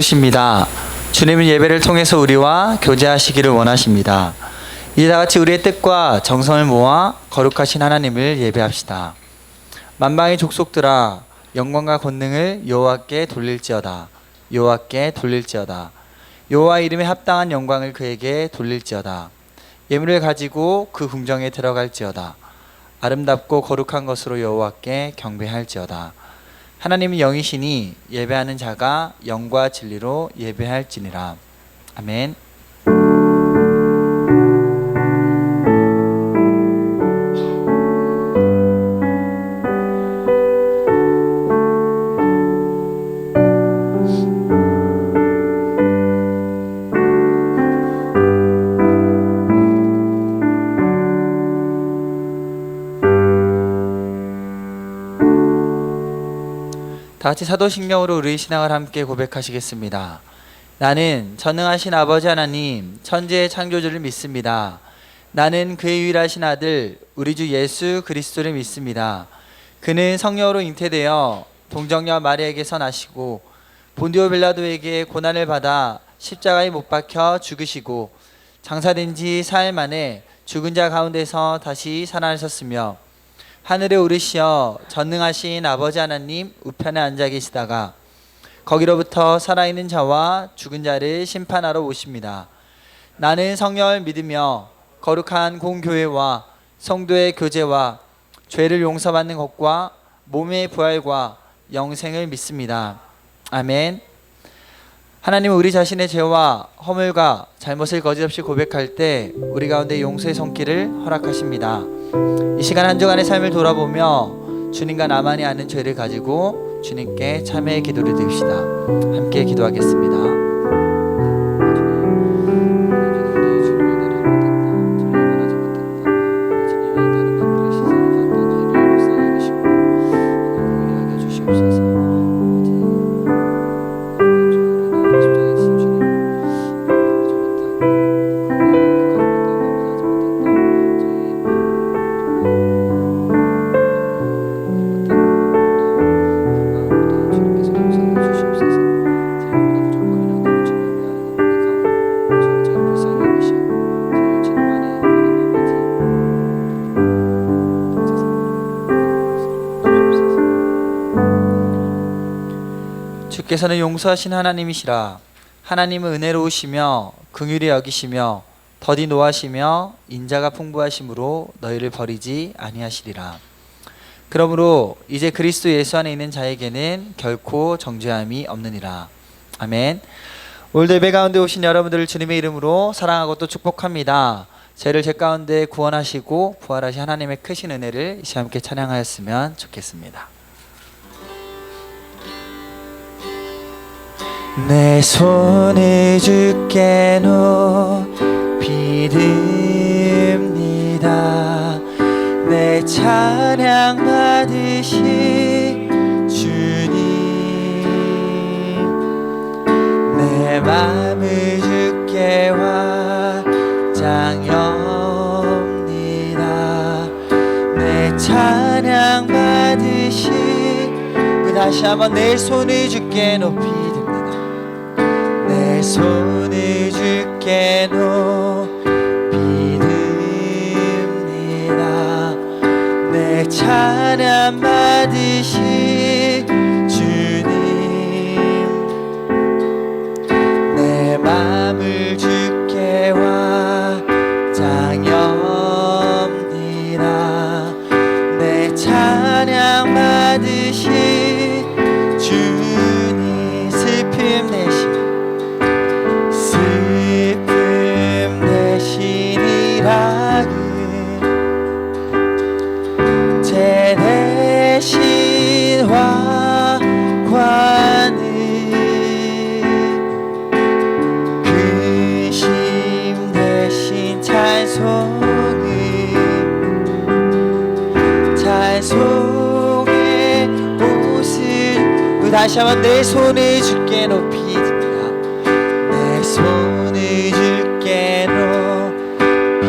주십니다. 주님은 예배를 통해서 우리와 교제하시기를 원하십니다. 이제 다같이 우리의 뜻과 정성을 모아 거룩하신 하나님을 예배합시다. 만방의 족속들아 영광과 권능을 여호와께 돌릴지어다. 여호와께 돌릴지어다. 여호와 이름에 합당한 영광을 그에게 돌릴지어다. 예물을 가지고 그 궁정에 들어갈지어다. 아름답고 거룩한 것으로 여호와께 경배할지어다. 하나님은 영이시니 예배하는 자가 영과 진리로 예배할지니라. 아멘. 다같이 사도신경으로 우리의 신앙을 함께 고백하시겠습니다. 나는 전능하신 아버지 하나님 천지의 창조주를 믿습니다. 나는 그의 유일하신 아들 우리 주 예수 그리스도를 믿습니다. 그는 성령으로 잉태되어 동정녀 마리아에게서 나시고 본디오 빌라도에게 고난을 받아 십자가에 못 박혀 죽으시고 장사된 지 사흘 만에 죽은 자 가운데서 다시 살아나셨으며 하늘에 오르시어 전능하신 아버지 하나님 우편에 앉아 계시다가 거기로부터 살아있는 자와 죽은 자를 심판하러 오십니다. 나는 성령을 믿으며 거룩한 공교회와 성도의 교제와 죄를 용서받는 것과 몸의 부활과 영생을 믿습니다. 아멘. 하나님은 우리 자신의 죄와 허물과 잘못을 거짓없이 고백할 때 우리 가운데 용서의 손길을 허락하십니다. 이 시간 한 주간의 삶을 돌아보며 주님과 나만이 아는 죄를 가지고 주님께 참회의 기도를 드립시다. 함께 기도하겠습니다. 주께서는 용서하신 하나님이시라. 하나님은 은혜로우시며 긍휼히 여기시며 더디 노하시며 인자가 풍부하심으로 너희를 버리지 아니하시리라. 그러므로 이제 그리스도 예수 안에 있는 자에게는 결코 정죄함이 없느니라. 아멘. 오늘도 예배 가운데 오신 여러분들을 주님의 이름으로 사랑하고 또 축복합니다. 죄를 제 가운데 구원하시고 부활하신 하나님의 크신 은혜를 이 시간 함께 찬양하였으면 좋겠습니다. 내 손을 주께 높이 듭니다. 내 찬양 받으시 주님. 내 맘을 주께 확장합니다. 내 찬양 받으시. 다시 한번 내 손을 주께 높이 내 손을 주께 높이 듭니다. 내 찬양 받으시 주님. 내 맘을 주께 확장합니다. 내 찬양 받으시 주님. 슬픔 대신 제 대신 화관을 근심 대신 찬송의 옷을 다시 한번 내 손을 주께 높이 듭니다. 내 손을 주께 높이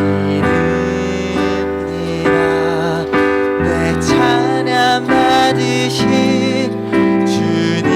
듭니다. 내 찬양 받으시 주님.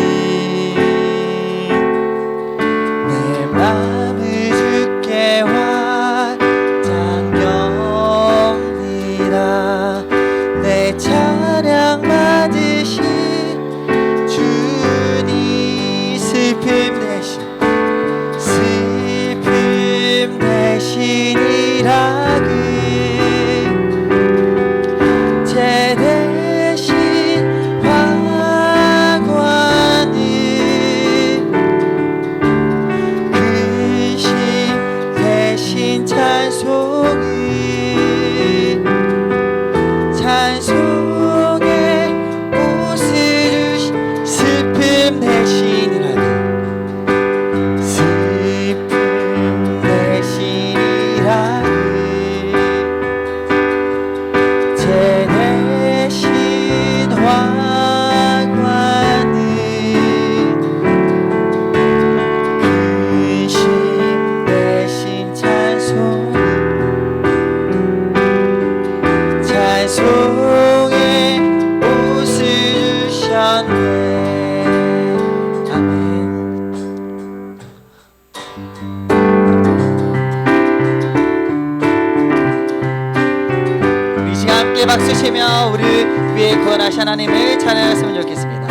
박수 치며 우리를 위해 구원하신 하나님을 찬양했으면 좋겠습니다.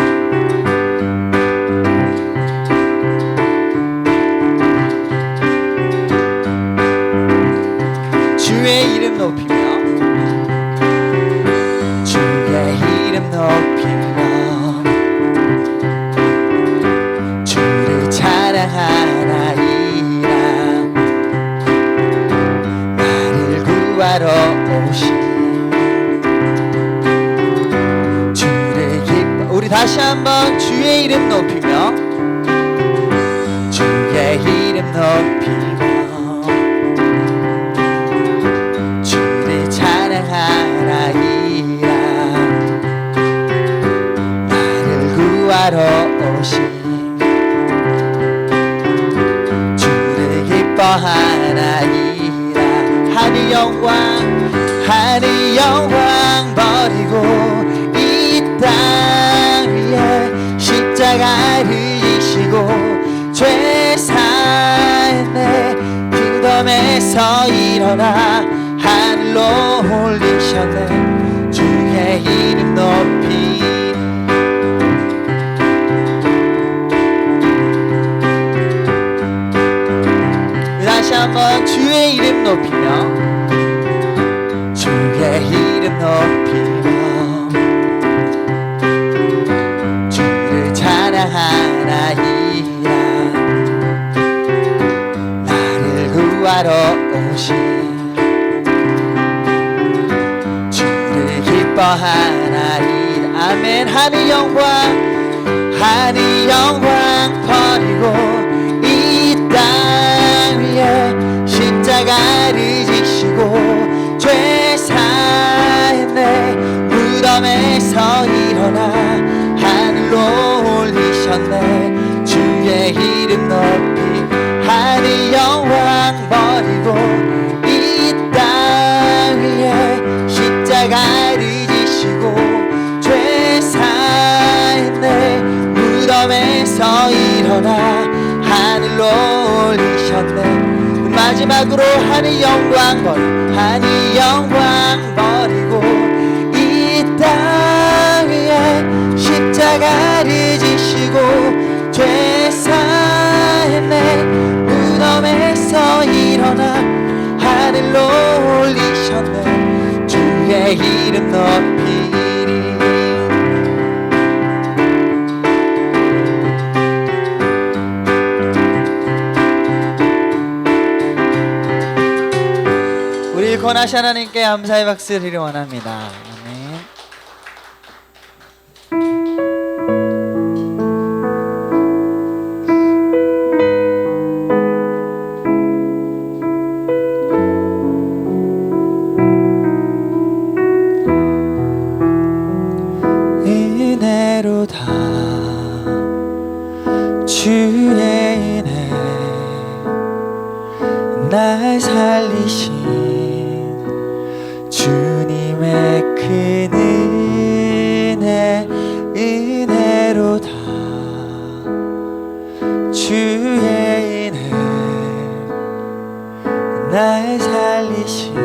주의 이름 높이며 주의 이름 높이며 주를 찬양하나이다. 나를 구하러 오신 주를 기뻐. 우리 다시 한번 주의 이름 높이며 주의 이름 높이며 찬양하나이다. 나를 구하러 오신 주를 기뻐하나이다. 하늘 영광 버리고 이 땅 위에 십자가를 지시고 죄 사했네. 무덤에서 일어나 하늘로 올리셨네. 주의 이름 높이 다시 한번 주의 이름 높이며 주의 이름 높이며 주를 찬양하나이다. 나를 구하러 오신 기뻐하나이다. 아멘. 하늘 영광 버리고 이 땅 위에 십자가를 지시고 죄 사했네. 무덤에서 일어나 하늘로 올리셨네. 주의 이름 높이 하늘 영광 버리고 이 땅 위에 십자가를 죄 사했네. 무덤에서 일어나 하늘로 올리셨네. 마지막으로 하늘 영광 버리고 이 땅 위에 십자가를 지시고 죄 사했네. 무덤에서 일어나 하늘로 올리셨네. 주의 이름 높이리. 우리 권하신 하나님께 감사의 박수 드리려 원합니다. 아멘. 은혜로다 주의 은혜 날 살리신 주님의 큰 은혜로다 주의 은혜 날 살리신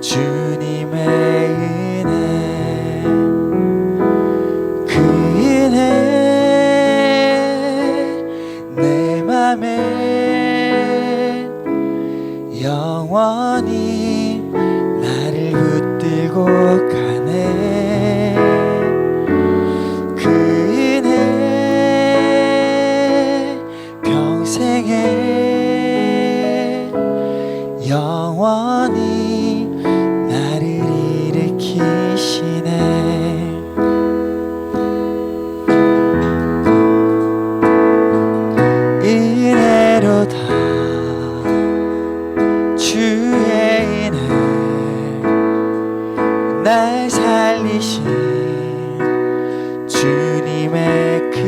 주님의 은혜 그 은혜 내 맘에 영원히 나를 붙들고 가네. 그 은혜 평생에 영원히 나를 일으키시네. 은혜로다 주의 은혜 날 살리신 주님의 큰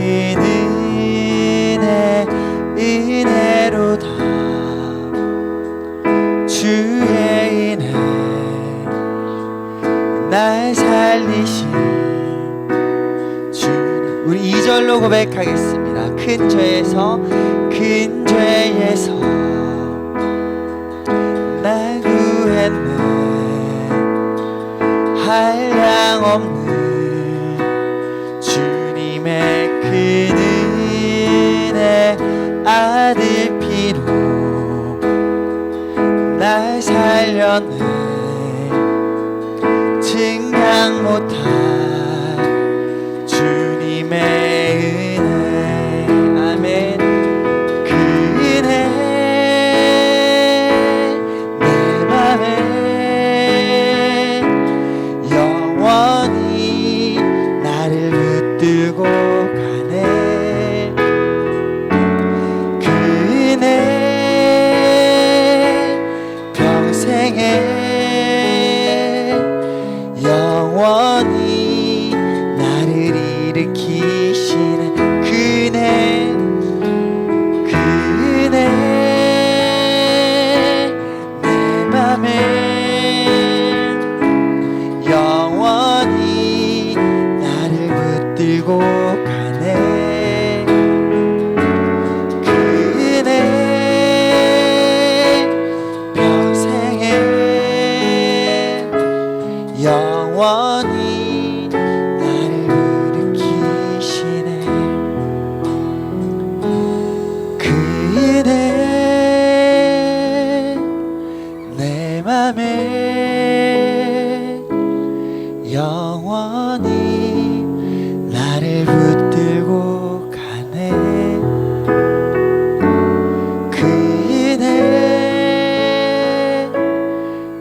은혜로다 주의 은혜 날 살리신 주님. 우리 2절로 고백하겠습니다. 큰 죄에서 날 구했네. 한량없는 주님의 그 은혜 아들 피로 날 살렸네. 증량 못할 주님의 은혜. 아멘. 그 은혜 내 맘에 영원히 나를 붙들고 가네. 그 은혜 평생에 영원히 나를 일으키시네. 그 은혜 그 은혜 내 맘에 영원히 나를 붙들고 가네. 그 은혜 평생에 영원히 나를 일으키시네. 그 은혜 내 맘에 영원히 나를 붙들고 가네. 그 은혜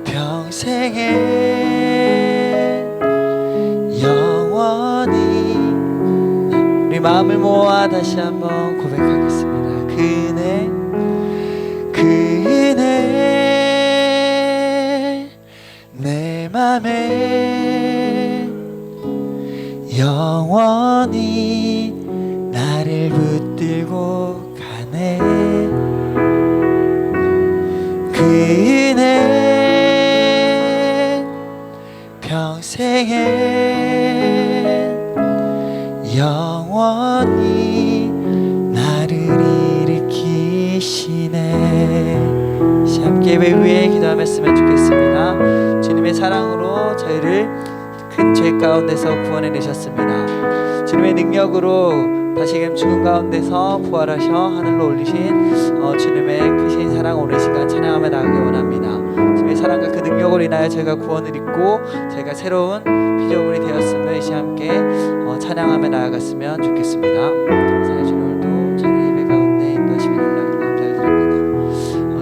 평생에 영원히. 우리 마음을 모아 다시 한번 고백하겠습니다. 그 은혜 그 은혜 내 맘에 영원히 나를 붙들고 가네. 그 은혜 평생에 영원히 나를 일으키시네. 함께 예배 위에 기도하였으면 좋겠습니다. 주님의 사랑으로 저희를 큰 죄 가운데서 구원해 내셨습니다. 주님의 능력으로 다시금 죽음 가운데서 부활하셔 하늘로 올리신 주님의 크신 사랑 오늘 시간 찬양하며 나가기 원합니다. 주님의 사랑과 그 능력으로 인하여 저희가 구원을 입고 저희가 새로운 피조물이 되었음을 이시 함께 찬양하며 나아갔으면 좋겠습니다. 사랑의 주님, 오늘도 저희 예배 가운데 인도하시며 놀라운 감사드립니다.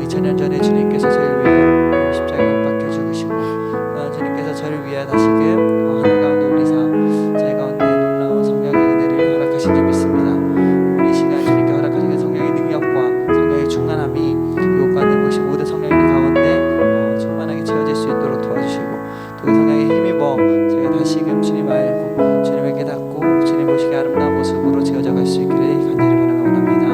2000년 전에 주님께서 저희를 위해 십자가에 못 박혀 죽으시고 주님께서 저희를 위해 다시금 하늘 가운데 올리사 저희 가운데 놀라운 성령의 은혜를 허락하신 줄 믿습니다. 우리 시간 주님께 허락하신 성령의 능력과 성령의 충만함이 이곳과 내 모신 모든 성령의 가운데 충만하게 채워질 수 있도록 도와주시고 또 그 성령에 힘입어 저희가 다시금 주님 알고 주님을 깨닫고 주님 보시기 아름다운 모습으로 채워져 갈 수 있기를 간절히 바라며 원합니다.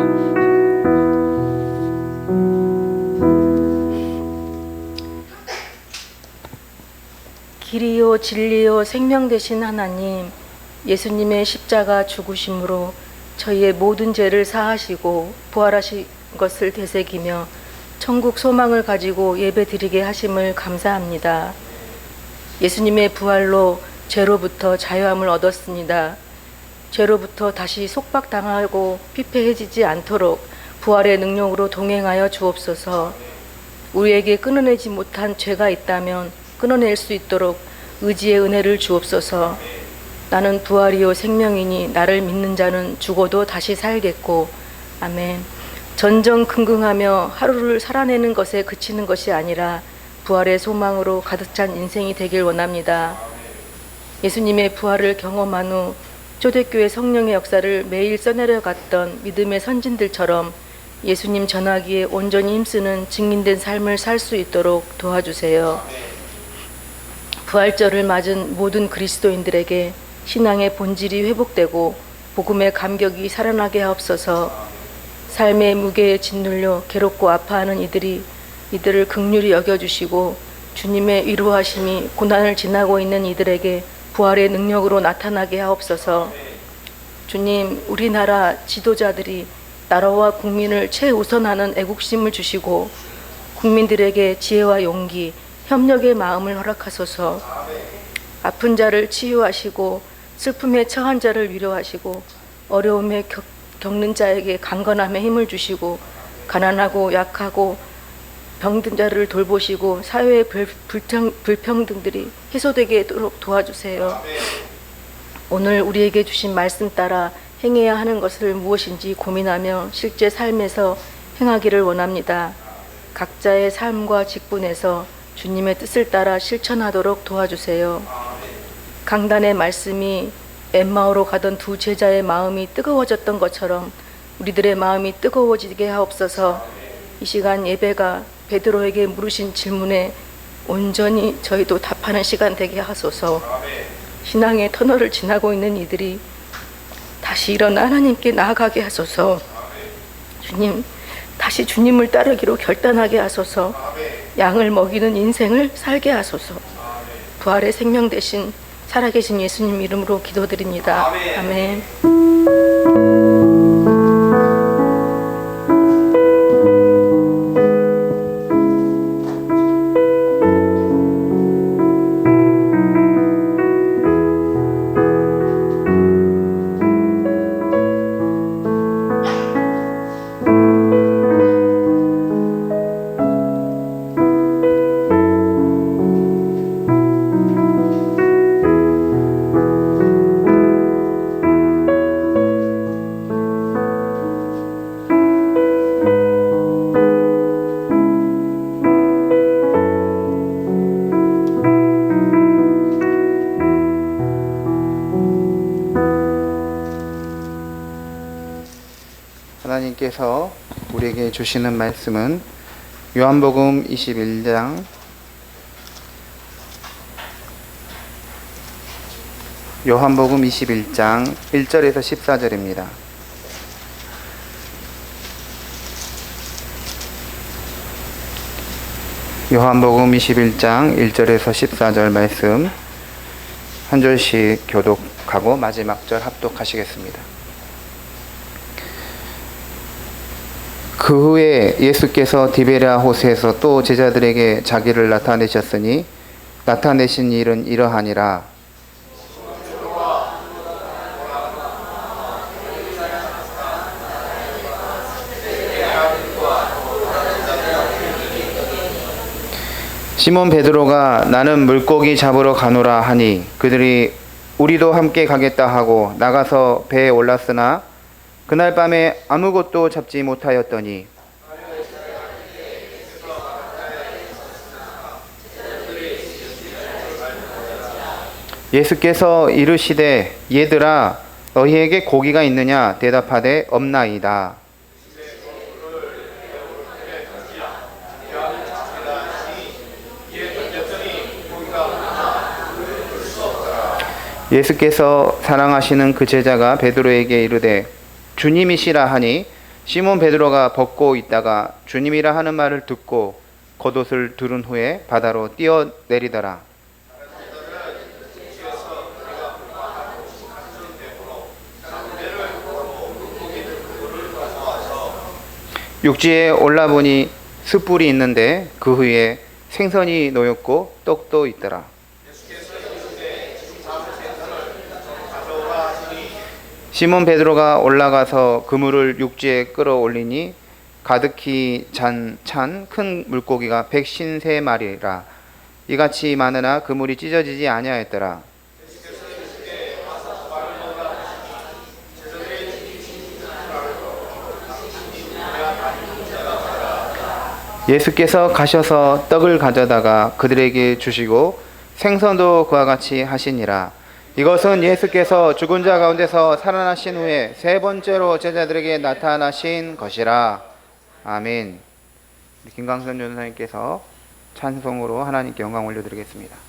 길이요 진리요 생명 되신 하나님, 예수님의 십자가 죽으심으로 저희의 모든 죄를 사하시고 부활하신 것을 되새기며 천국 소망을 가지고 예배드리게 하심을 감사합니다. 예수님의 부활로 죄로부터 자유함을 얻었습니다. 죄로부터 다시 속박당하고 피폐해지지 않도록 부활의 능력으로 동행하여 주옵소서. 우리에게 끊어내지 못한 죄가 있다면 끊어낼 수 있도록 의지의 은혜를 주옵소서. 나는 부활이요 생명이니 나를 믿는 자는 죽어도 다시 살겠고. 아멘. 전전긍긍하며 하루를 살아내는 것에 그치는 것이 아니라 부활의 소망으로 가득 찬 인생이 되길 원합니다. 예수님의 부활을 경험한 후 초대교회 성령의 역사를 매일 써내려 갔던 믿음의 선진들처럼 예수님 전하기에 온전히 힘쓰는 증인된 삶을 살 수 있도록 도와주세요. 부활절을 맞은 모든 그리스도인들에게 신앙의 본질이 회복되고 복음의 감격이 살아나게 하옵소서. 삶의 무게에 짓눌려 괴롭고 아파하는 이들을 긍휼히 여겨주시고 주님의 위로하심이 고난을 지나고 있는 이들에게 부활의 능력으로 나타나게 하옵소서. 주님, 우리나라 지도자들이 나라와 국민을 최우선하는 애국심을 주시고 국민들에게 지혜와 용기, 협력의 마음을 허락하소서. 아픈 자를 치유하시고 슬픔에 처한 자를 위로하시고 어려움에 겪는 자에게 강건함에 힘을 주시고 가난하고 약하고 병든 자를 돌보시고 사회의 불평등들이 해소되도록 도와주세요. 오늘 우리에게 주신 말씀 따라 행해야 하는 것을 무엇인지 고민하며 실제 삶에서 행하기를 원합니다. 각자의 삶과 직분에서 주님의 뜻을 따라 실천하도록 도와주세요. 강단의 말씀이 엠마오로 가던 두 제자의 마음이 뜨거워졌던 것처럼 우리들의 마음이 뜨거워지게 하옵소서. 이 시간 예배가 베드로에게 물으신 질문에 온전히 저희도 답하는 시간 되게 하소서. 신앙의 터널을 지나고 있는 이들이 다시 일어나 하나님께 나아가게 하소서. 주님, 다시 주님을 따르기로 결단하게 하소서. 양을 먹이는 인생을 살게 하소서. 부활의 생명 대신 살아계신 예수님 이름으로 기도드립니다. 아멘. 하나님께서 우리에게 주시는 말씀은 요한복음 21장 1절에서 14절입니다. 요한복음 21장 1절에서 14절 말씀 한 절씩 교독하고 마지막 절 합독하시겠습니다. 그 후에 예수께서 디베랴 호수에서 또 제자들에게 자기를 나타내셨으니 나타내신 일은 이러하니라. 시몬 베드로가 나는 물고기 잡으러 가노라 하니 그들이 우리도 함께 가겠다 하고 나가서 배에 올랐으나 그날 밤에 아무것도 잡지 못하였더니 예수께서 이르시되 얘들아 너희에게 고기가 있느냐 대답하되 없나이다. 예수께서 사랑하시는 그 제자가 베드로에게 이르되 주님이시라 하니 시몬 베드로가 벗고 있다가 주님이라 하는 말을 듣고 겉옷을 두른 후에 바다로 뛰어내리더라. 육지에 올라보니 숯불이 있는데 그 위에 생선이 놓였고 떡도 있더라. 시몬 베드로가 올라가서 그물을 육지에 끌어올리니 가득히 찬 큰 물고기가 153마리라. 이같이 많으나 그물이 찢어지지 아니하였더라. 예수께서 가셔서 떡을 가져다가 그들에게 주시고 생선도 그와 같이 하시니라. 이것은 예수께서 죽은 자 가운데서 살아나신 후에 세 번째로 제자들에게 나타나신 것이라. 아멘. 김강선 전사님께서 찬송으로 하나님께 영광 올려드리겠습니다.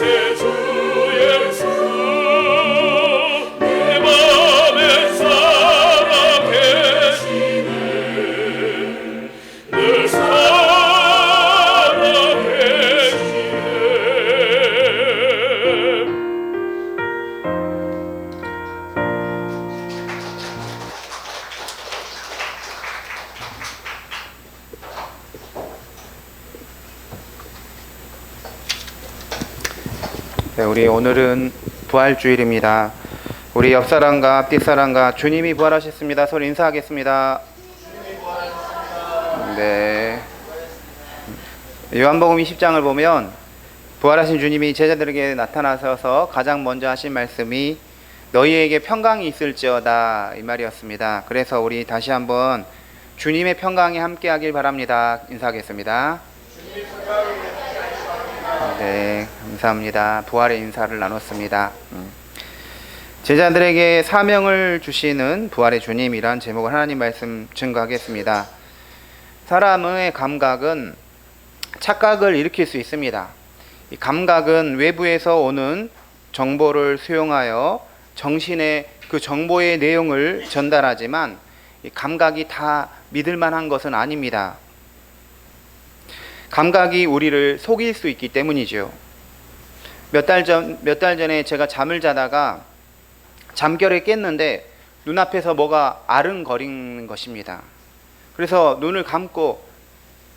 구세주 예수 내 맘에 살아계시네 늘 살아계시네. 네, 우리 오늘은 부활주일입니다. 우리 옆사람과 앞뒤 사람과 주님이 부활하셨습니다. 서로 인사하겠습니다. 네. 요한복음 20장을 보면 부활하신 주님이 제자들에게 나타나셔서 가장 먼저 하신 말씀이 너희에게 평강이 있을지어다 이 말이었습니다. 그래서 우리 다시 한번 주님의 평강이 함께하길 바랍니다. 인사하겠습니다. 네, 감사합니다. 부활의 인사를 나눴습니다. 제자들에게 사명을 주시는 부활의 주님이란 제목을 하나님 말씀 증거하겠습니다. 사람의 감각은 착각을 일으킬 수 있습니다. 이 감각은 외부에서 오는 정보를 수용하여 정신에 그 정보의 내용을 전달하지만 이 감각이 다 믿을 만한 것은 아닙니다. 감각이 우리를 속일 수 있기 때문이죠. 몇 달 전에 제가 잠을 자다가 잠결에 깼는데 눈앞에서 뭐가 아른거리는 것입니다. 그래서 눈을 감고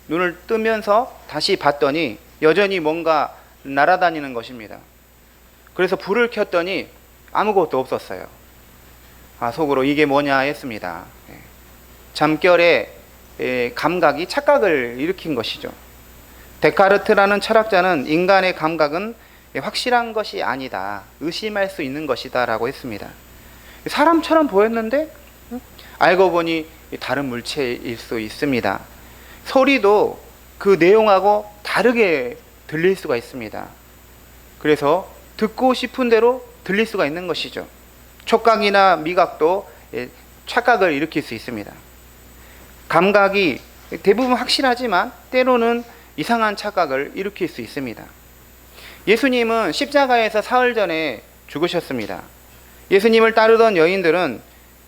눈을 뜨면서 다시 봤더니 여전히 뭔가 날아다니는 것입니다. 그래서 불을 켰더니 아무것도 없었어요. 속으로 이게 뭐냐 했습니다. 잠결에 감각이 착각을 일으킨 것이죠. 데카르트라는 철학자는 인간의 감각은 확실한 것이 아니다, 의심할 수 있는 것이다 라고 했습니다. 사람처럼 보였는데 알고 보니 다른 물체일 수 있습니다. 소리도 그 내용하고 다르게 들릴 수가 있습니다. 그래서 듣고 싶은 대로 들릴 수가 있는 것이죠. 촉각이나 미각도 착각을 일으킬 수 있습니다. 감각이 대부분 확실하지만 때로는 이상한 착각을 일으킬 수 있습니다. 예수님은 십자가에서 사흘 전에 죽으셨습니다. 예수님을 따르던 여인들은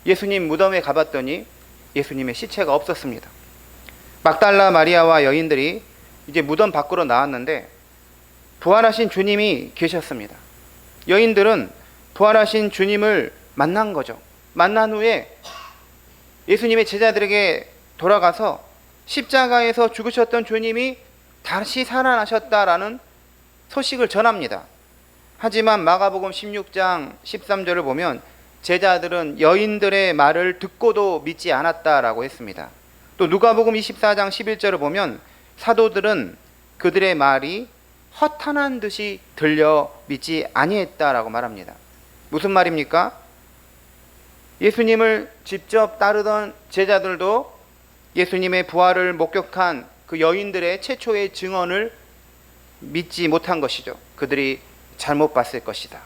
예수님 무덤에 가봤더니 예수님의 시체가 없었습니다. 막달라 마리아와 여인들이 이제 무덤 밖으로 나왔는데 부활하신 주님이 계셨습니다. 여인들은 부활하신 주님을 만난 거죠. 만난 후에 예수님의 제자들에게 돌아가서 십자가에서 죽으셨던 주님이 다시 살아나셨다라는 소식을 전합니다. 하지만 마가복음 16장 13절을 보면 제자들은 여인들의 말을 듣고도 믿지 않았다라고 했습니다. 또 누가복음 24장 11절을 보면 사도들은 그들의 말이 허탄한 듯이 들려 믿지 아니했다라고 말합니다. 무슨 말입니까? 예수님을 직접 따르던 제자들도 예수님의 부활을 목격한 그 여인들의 최초의 증언을 믿지 못한 것이죠. 그들이 잘못 봤을 것이다.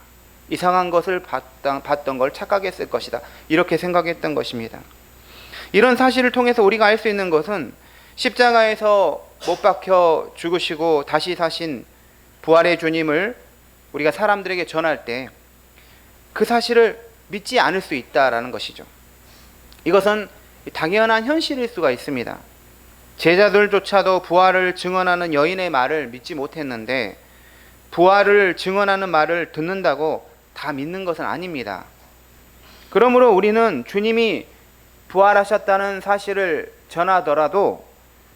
이상한 것을 봤던 걸 착각했을 것이다. 이렇게 생각했던 것입니다. 이런 사실을 통해서 우리가 알 수 있는 것은 십자가에서 못 박혀 죽으시고 다시 사신 부활의 주님을 우리가 사람들에게 전할 때 그 사실을 믿지 않을 수 있다라는 것이죠. 이것은 당연한 현실일 수가 있습니다. 제자들조차도 부활을 증언하는 여인의 말을 믿지 못했는데 부활을 증언하는 말을 듣는다고 다 믿는 것은 아닙니다. 그러므로 우리는 주님이 부활하셨다는 사실을 전하더라도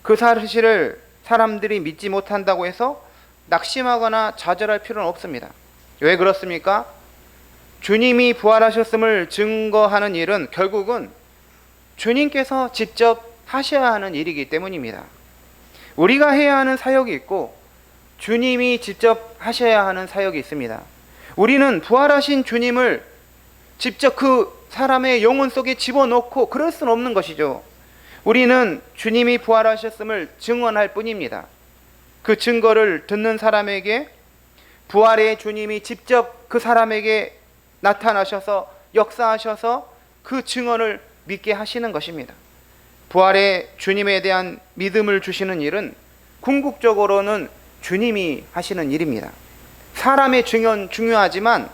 그 사실을 사람들이 믿지 못한다고 해서 낙심하거나 좌절할 필요는 없습니다. 왜 그렇습니까? 주님이 부활하셨음을 증거하는 일은 결국은 주님께서 직접 하셔야 하는 일이기 때문입니다. 우리가 해야 하는 사역이 있고 주님이 직접 하셔야 하는 사역이 있습니다. 우리는 부활하신 주님을 직접 그 사람의 영혼 속에 집어넣고 그럴 수는 없는 것이죠. 우리는 주님이 부활하셨음을 증언할 뿐입니다. 그 증거를 듣는 사람에게 부활의 주님이 직접 그 사람에게 나타나셔서 역사하셔서 그 증언을 믿게 하시는 것입니다. 부활의 주님에 대한 믿음을 주시는 일은 궁극적으로는 주님이 하시는 일입니다. 사람의 증언 중요하지만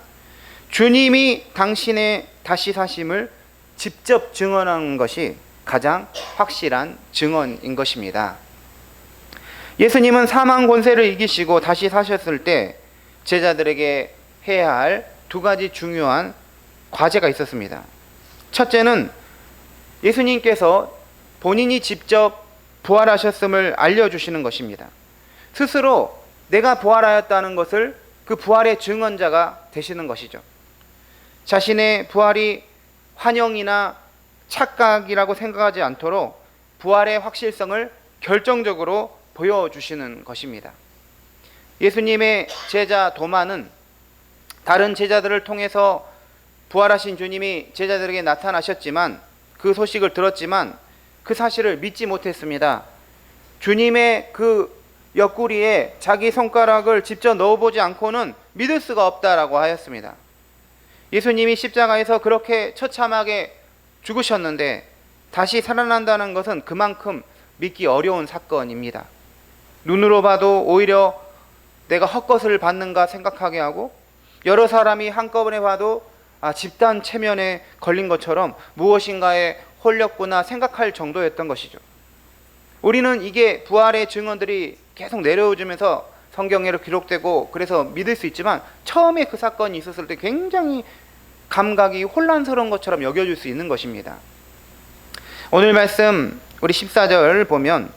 주님이 당신의 다시 사심을 직접 증언하는 것이 가장 확실한 증언인 것입니다. 예수님은 사망 권세를 이기시고 다시 사셨을 때 제자들에게 해야 할 두 가지 중요한 과제가 있었습니다. 첫째는 예수님께서 본인이 직접 부활하셨음을 알려주시는 것입니다. 스스로 내가 부활하였다는 것을 그 부활의 증언자가 되시는 것이죠. 자신의 부활이 환영이나 착각이라고 생각하지 않도록 부활의 확실성을 결정적으로 보여주시는 것입니다. 예수님의 제자 도마는 다른 제자들을 통해서 부활하신 주님이 제자들에게 나타나셨지만 그 소식을 들었지만 그 사실을 믿지 못했습니다. 주님의 그 옆구리에 자기 손가락을 직접 넣어보지 않고는 믿을 수가 없다라고 하였습니다. 예수님이 십자가에서 그렇게 처참하게 죽으셨는데 다시 살아난다는 것은 그만큼 믿기 어려운 사건입니다. 눈으로 봐도 오히려 내가 헛것을 받는가 생각하게 하고 여러 사람이 한꺼번에 봐도 집단 체면에 걸린 것처럼 무엇인가에 홀렸구나 생각할 정도였던 것이죠. 우리는 이게 부활의 증언들이 계속 내려오면서 성경에로 기록되고 그래서 믿을 수 있지만 처음에 그 사건이 있었을 때 굉장히 감각이 혼란스러운 것처럼 여겨질 수 있는 것입니다. 오늘 말씀 우리 14절 보면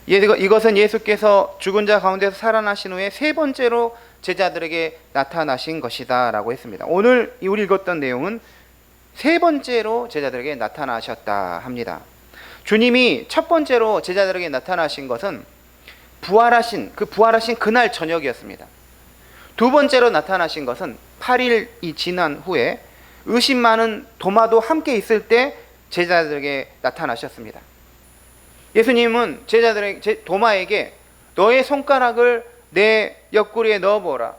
이것은 예수께서 죽은 자 가운데서 살아나신 후에 세 번째로 제자들에게 나타나신 것이다 라고 했습니다. 오늘 우리 읽었던 내용은 세 번째로 제자들에게 나타나셨다 합니다. 주님이 첫 번째로 제자들에게 나타나신 것은 부활하신 그날 저녁이었습니다. 두 번째로 나타나신 것은 8일이 지난 후에 의심 많은 도마도 함께 있을 때 제자들에게 나타나셨습니다. 예수님은 도마에게 너의 손가락을 내 옆구리에 넣어보라.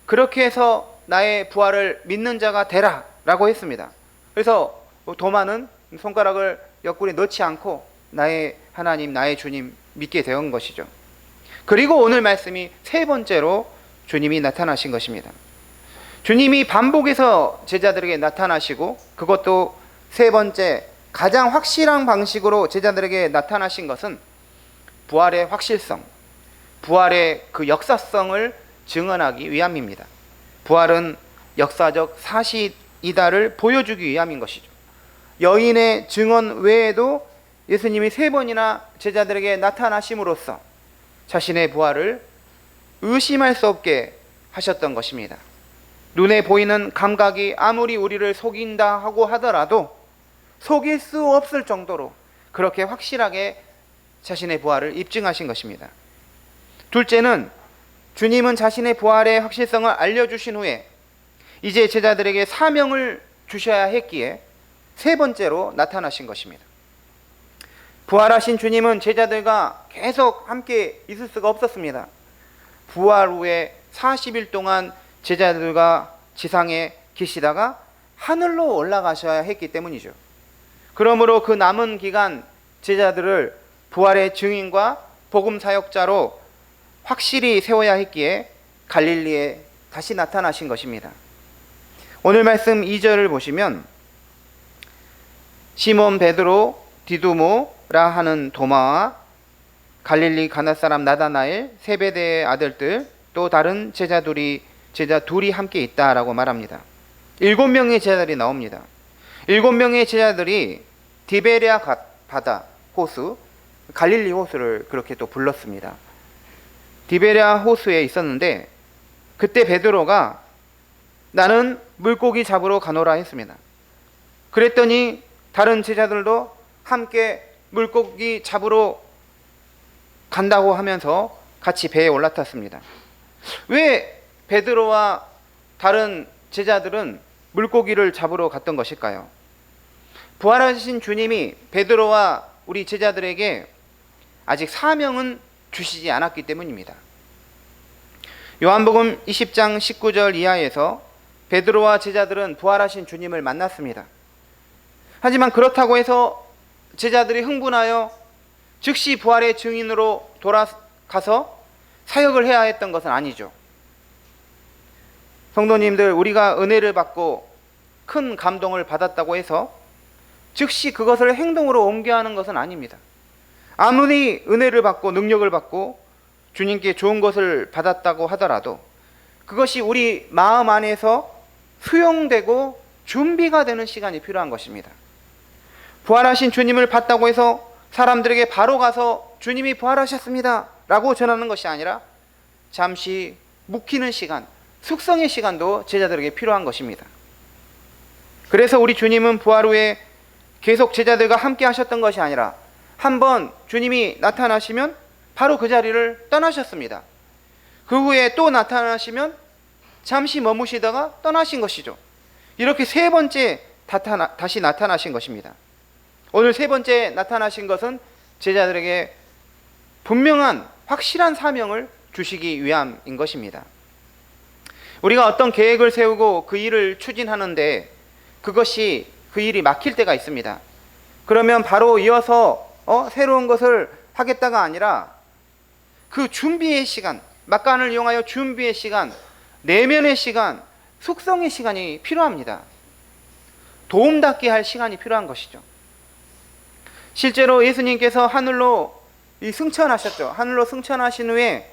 그렇게 해서 나의 부활을 믿는 자가 되라 라고 했습니다. 그래서 도마는 손가락을 옆구리에 넣지 않고 나의 하나님, 나의 주님 믿게 된 것이죠. 그리고 오늘 말씀이 세 번째로 주님이 나타나신 것입니다. 주님이 반복해서 제자들에게 나타나시고 그것도 세 번째 가장 확실한 방식으로 제자들에게 나타나신 것은 부활의 확실성, 부활의 그 역사성을 증언하기 위함입니다. 부활은 역사적 사실이다를 보여주기 위함인 것이죠. 여인의 증언 외에도 예수님이 세 번이나 제자들에게 나타나심으로써 자신의 부활을 의심할 수 없게 하셨던 것입니다. 눈에 보이는 감각이 아무리 우리를 속인다 하고 하더라도 속일 수 없을 정도로 그렇게 확실하게 자신의 부활을 입증하신 것입니다. 둘째는 주님은 자신의 부활의 확실성을 알려주신 후에 이제 제자들에게 사명을 주셔야 했기에 세 번째로 나타나신 것입니다. 부활하신 주님은 제자들과 계속 함께 있을 수가 없었습니다. 부활 후에 40일 동안 제자들과 지상에 계시다가 하늘로 올라가셔야 했기 때문이죠. 그러므로 그 남은 기간 제자들을 부활의 증인과 복음 사역자로 확실히 세워야 했기에 갈릴리에 다시 나타나신 것입니다. 오늘 말씀 2절을 보시면 시몬 베드로, 디두모라 하는 도마와 갈릴리 가나 사람 나다나엘, 세베대의 아들들 또 다른 제자 둘이 함께 있다라고 말합니다. 7명의 제자들이 나옵니다. 7명의 제자들이 디베랴 바다 호수, 갈릴리 호수를 그렇게 또 불렀습니다. 디베랴 호수에 있었는데 그때 베드로가 나는 물고기 잡으러 가노라 했습니다. 그랬더니 다른 제자들도 함께 물고기 잡으러 간다고 하면서 같이 배에 올라탔습니다. 왜 베드로와 다른 제자들은 물고기를 잡으러 갔던 것일까요? 부활하신 주님이 베드로와 우리 제자들에게 아직 사명은 주시지 않았기 때문입니다. 요한복음 20장 19절 이하에서 베드로와 제자들은 부활하신 주님을 만났습니다. 하지만 그렇다고 해서 제자들이 흥분하여 즉시 부활의 증인으로 돌아가서 사역을 해야 했던 것은 아니죠. 성도님들, 우리가 은혜를 받고 큰 감동을 받았다고 해서 즉시 그것을 행동으로 옮겨야 하는 것은 아닙니다. 아무리 은혜를 받고 능력을 받고 주님께 좋은 것을 받았다고 하더라도 그것이 우리 마음 안에서 수용되고 준비가 되는 시간이 필요한 것입니다. 부활하신 주님을 봤다고 해서 사람들에게 바로 가서 주님이 부활하셨습니다 라고 전하는 것이 아니라 잠시 묵히는 시간, 숙성의 시간도 제자들에게 필요한 것입니다. 그래서 우리 주님은 부활 후에 계속 제자들과 함께 하셨던 것이 아니라 한번 주님이 나타나시면 바로 그 자리를 떠나셨습니다. 그 후에 또 나타나시면 잠시 머무시다가 떠나신 것이죠. 이렇게 세 번째 다시 나타나신 것입니다. 오늘 세 번째 나타나신 것은 제자들에게 분명한 확실한 사명을 주시기 위함인 것입니다. 우리가 어떤 계획을 세우고 그 일을 추진하는데 그것이 그 일이 막힐 때가 있습니다. 그러면 바로 이어서 새로운 것을 하겠다가 아니라 그 준비의 시간, 막간을 이용하여 준비의 시간, 내면의 시간, 숙성의 시간이 필요합니다. 도움닫게 할 시간이 필요한 것이죠. 실제로 예수님께서 하늘로 승천하셨죠. 하늘로 승천하신 후에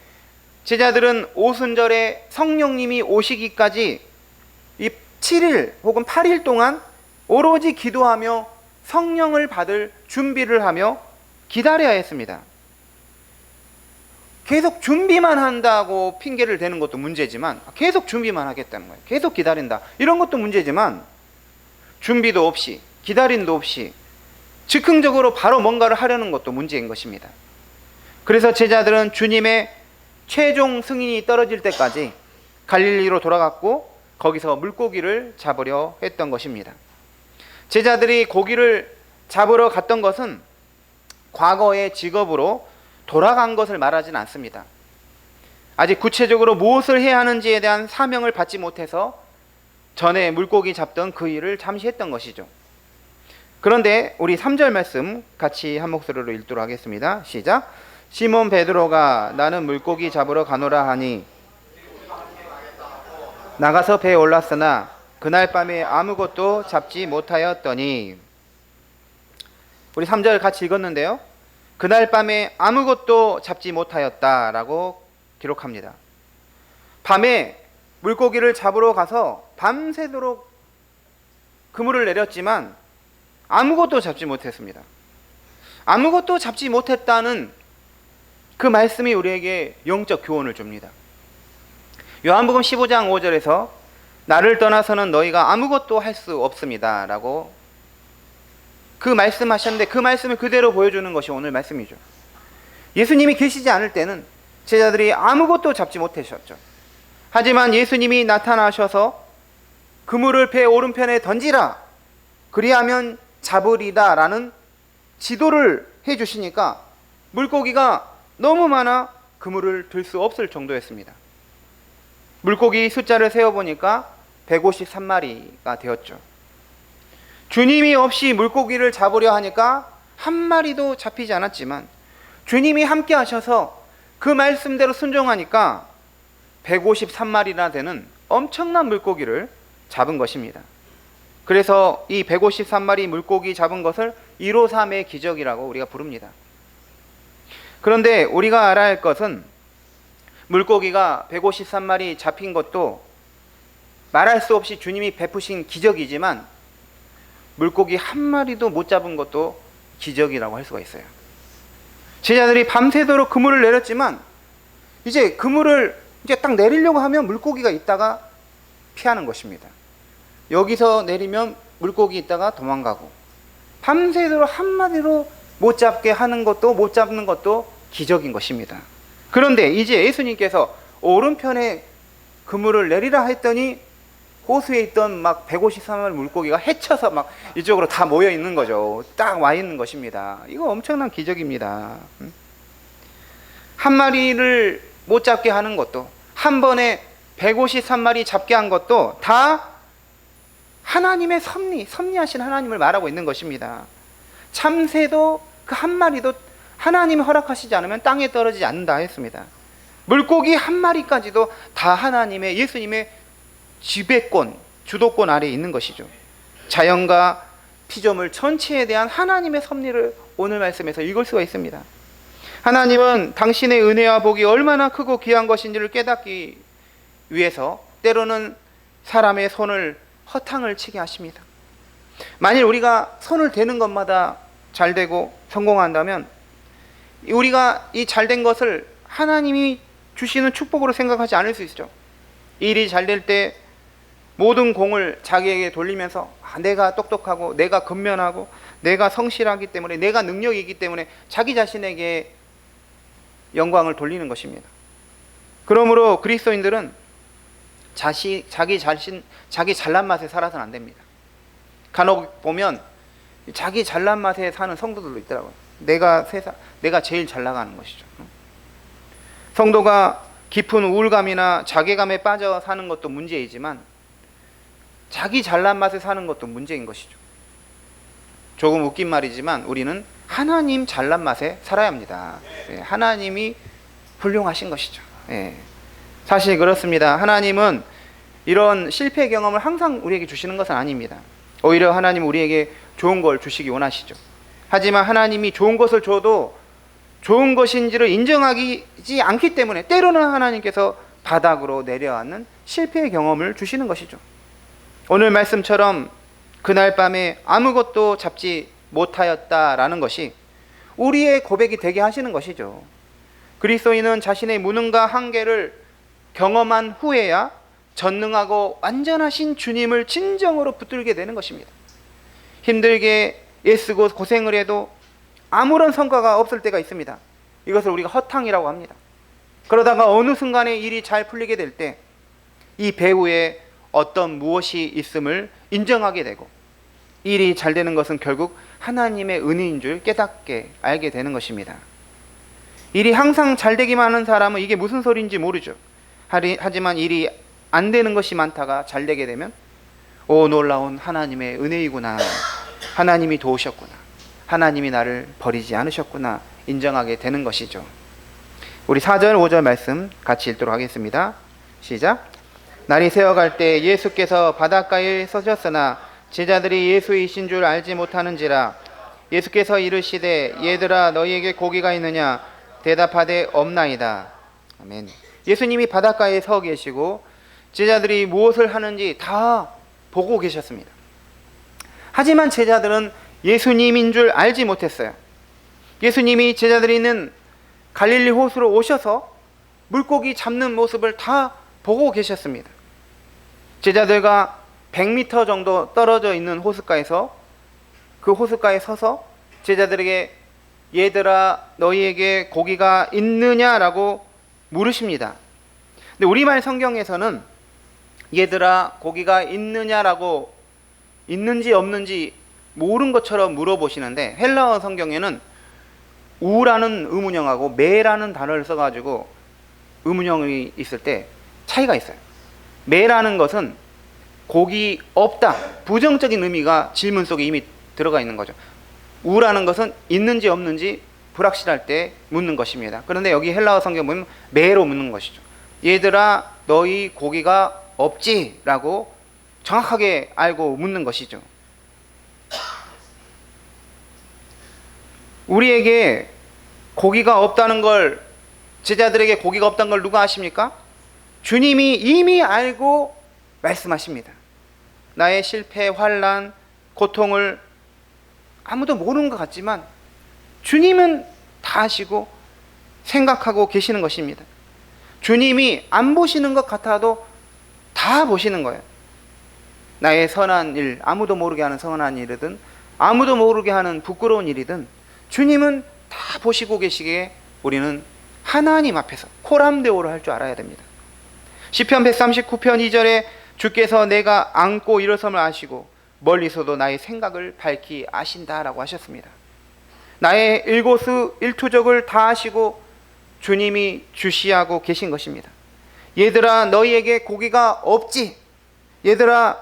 제자들은 오순절에 성령님이 오시기까지 이 7일 혹은 8일 동안 오로지 기도하며 성령을 받을 준비를 하며 기다려야 했습니다. 계속 준비만 한다고 핑계를 대는 것도 문제지만, 계속 준비만 하겠다는 거예요. 계속 기다린다, 이런 것도 문제지만, 준비도 없이 기다림도 없이 즉흥적으로 바로 뭔가를 하려는 것도 문제인 것입니다. 그래서 제자들은 주님의 최종 승인이 떨어질 때까지 갈릴리로 돌아갔고 거기서 물고기를 잡으려 했던 것입니다. 제자들이 고기를 잡으러 갔던 것은 과거의 직업으로 돌아간 것을 말하지는 않습니다. 아직 구체적으로 무엇을 해야 하는지에 대한 사명을 받지 못해서 전에 물고기 잡던 그 일을 잠시 했던 것이죠. 그런데 우리 3절 말씀 같이 한 목소리로 읽도록 하겠습니다. 시작. 시몬 베드로가 나는 물고기 잡으러 가노라 하니 나가서 배에 올랐으나 그날 밤에 아무것도 잡지 못하였더니, 우리 3절 같이 읽었는데요. 그날 밤에 아무것도 잡지 못하였다라고 기록합니다. 밤에 물고기를 잡으러 가서 밤새도록 그물을 내렸지만 아무것도 잡지 못했습니다. 아무것도 잡지 못했다는 그 말씀이 우리에게 영적 교훈을 줍니다. 요한복음 15장 5절에서 나를 떠나서는 너희가 아무것도 할 수 없습니다 라고 그 말씀하셨는데, 그 말씀을 그대로 보여주는 것이 오늘 말씀이죠. 예수님이 계시지 않을 때는 제자들이 아무것도 잡지 못하셨죠. 하지만 예수님이 나타나셔서 그물을 배 오른편에 던지라, 그리하면 잡으리다 라는 지도를 해주시니까 물고기가 너무 많아 그물을 들 수 없을 정도였습니다. 물고기 숫자를 세어보니까 153마리가 되었죠. 주님이 없이 물고기를 잡으려 하니까 한 마리도 잡히지 않았지만 주님이 함께 하셔서 그 말씀대로 순종하니까 153마리나 되는 엄청난 물고기를 잡은 것입니다. 그래서 이 153마리 물고기 잡은 것을 153의 기적이라고 우리가 부릅니다. 그런데 우리가 알아야 할 것은 물고기가 153마리 잡힌 것도 말할 수 없이 주님이 베푸신 기적이지만 물고기 한 마리도 못 잡은 것도 기적이라고 할 수가 있어요. 제자들이 밤새도록 그물을 내렸지만 이제 그물을 딱 내리려고 하면 물고기가 있다가 피하는 것입니다. 여기서 내리면 물고기 있다가 도망가고, 밤새도록 한 마리로 못 잡게 하는 것도, 못 잡는 것도 기적인 것입니다. 그런데 이제 예수님께서 오른편에 그물을 내리라 했더니 호수에 있던 막 153마리 물고기가 헤쳐서 막 이쪽으로 다 모여 있는 거죠. 딱 와 있는 것입니다. 이거 엄청난 기적입니다. 한 마리를 못 잡게 하는 것도, 한 번에 153마리 잡게 한 것도 다 하나님의 섭리하신 하나님을 말하고 있는 것입니다. 참새도 그 한 마리도 하나님이 허락하시지 않으면 땅에 떨어지지 않는다 했습니다. 물고기 한 마리까지도 다 하나님의, 예수님의 지배권, 주도권 아래에 있는 것이죠. 자연과 피조물 전체에 대한 하나님의 섭리를 오늘 말씀에서 읽을 수가 있습니다. 하나님은 당신의 은혜와 복이 얼마나 크고 귀한 것인지를 깨닫기 위해서 때로는 사람의 손을 허탕을 치게 하십니다. 만일 우리가 손을 대는 것마다 잘 되고 성공한다면 우리가 이 잘된 것을 하나님이 주시는 축복으로 생각하지 않을 수 있죠. 일이 잘 될 때 모든 공을 자기에게 돌리면서 내가 똑똑하고 내가 근면하고 내가 성실하기 때문에 내가 능력이 있기 때문에 자기 자신에게 영광을 돌리는 것입니다. 그러므로 그리스도인들은 자기 잘난 맛에 살아서는 안 됩니다. 간혹 보면 자기 잘난 맛에 사는 성도들도 있더라고요. 내가 제일 잘 나가는 것이죠. 성도가 깊은 우울감이나 자괴감에 빠져 사는 것도 문제이지만 자기 잘난 맛에 사는 것도 문제인 것이죠. 조금 웃긴 말이지만 우리는 하나님 잘난 맛에 살아야 합니다. 하나님이 훌륭하신 것이죠. 사실 그렇습니다. 하나님은 이런 실패 경험을 항상 우리에게 주시는 것은 아닙니다. 오히려 하나님은 우리에게 좋은 걸 주시기 원하시죠. 하지만 하나님이 좋은 것을 줘도 좋은 것인지를 인정하지 않기 때문에 때로는 하나님께서 바닥으로 내려앉는 실패의 경험을 주시는 것이죠. 오늘 말씀처럼 그날 밤에 아무것도 잡지 못하였다라는 것이 우리의 고백이 되게 하시는 것이죠. 그리스도인은 자신의 무능과 한계를 경험한 후에야 전능하고 완전하신 주님을 진정으로 붙들게 되는 것입니다. 힘들게 애쓰고 고생을 해도 아무런 성과가 없을 때가 있습니다. 이것을 우리가 허탕이라고 합니다. 그러다가 어느 순간에 일이 잘 풀리게 될 때 이 배후에 어떤 무엇이 있음을 인정하게 되고 일이 잘 되는 것은 결국 하나님의 은혜인 줄 깨닫게 알게 되는 것입니다. 일이 항상 잘 되기만 하는 사람은 이게 무슨 소리인지 모르죠. 하지만 일이 안 되는 것이 많다가 잘 되게 되면 오, 놀라운 하나님의 은혜이구나, 하나님이 도우셨구나, 하나님이 나를 버리지 않으셨구나 인정하게 되는 것이죠. 우리 4절 5절 말씀 같이 읽도록 하겠습니다. 시작. 날이 새어갈 때 예수께서 바닷가에 서셨으나 제자들이 예수이신 줄 알지 못하는지라. 예수께서 이르시되 얘들아 너희에게 고기가 있느냐 대답하되 없나이다. 아멘. 예수님이 바닷가에 서 계시고 제자들이 무엇을 하는지 다 보고 계셨습니다. 하지만 제자들은 예수님인 줄 알지 못했어요. 예수님이 제자들이 있는 갈릴리 호수로 오셔서 물고기 잡는 모습을 다 보고 계셨습니다. 제자들과 100m 정도 떨어져 있는 호숫가에서 그 호숫가에 서서 제자들에게 얘들아 너희에게 고기가 있느냐라고 물으십니다. 근데 우리말 성경에서는 얘들아 고기가 있느냐라고 있는지 없는지 모른 것처럼 물어보시는데 헬라어 성경에는 우라는 의문형하고 매라는 단어를 써가지고 의문형이 있을 때 차이가 있어요. 매라는 것은 고기 없다, 부정적인 의미가 질문 속에 이미 들어가 있는 거죠. 우라는 것은 있는지 없는지 불확실할 때 묻는 것입니다. 그런데 여기 헬라어 성경 보면 매로 묻는 것이죠. 얘들아 너희 고기가 없지? 라고 정확하게 알고 묻는 것이죠. 우리에게 고기가 없다는 걸, 제자들에게 고기가 없다는 걸 누가 아십니까? 주님이 이미 알고 말씀하십니다. 나의 실패, 환난, 고통을 아무도 모르는 것 같지만 주님은 다 아시고 생각하고 계시는 것입니다. 주님이 안 보시는 것 같아도 다 보시는 거예요. 나의 선한 일, 아무도 모르게 하는 선한 일이든 아무도 모르게 하는 부끄러운 일이든 주님은 다 보시고 계시기에 우리는 하나님 앞에서 코람데오를 할 줄 알아야 됩니다. 시편 139편 2절에 주께서 내가 앉고 일어섬을 아시고 멀리서도 나의 생각을 밝히 아신다라고 하셨습니다. 나의 일고수 일투족을 다 아시고 주님이 주시하고 계신 것입니다. 얘들아 너희에게 고기가 없지? 얘들아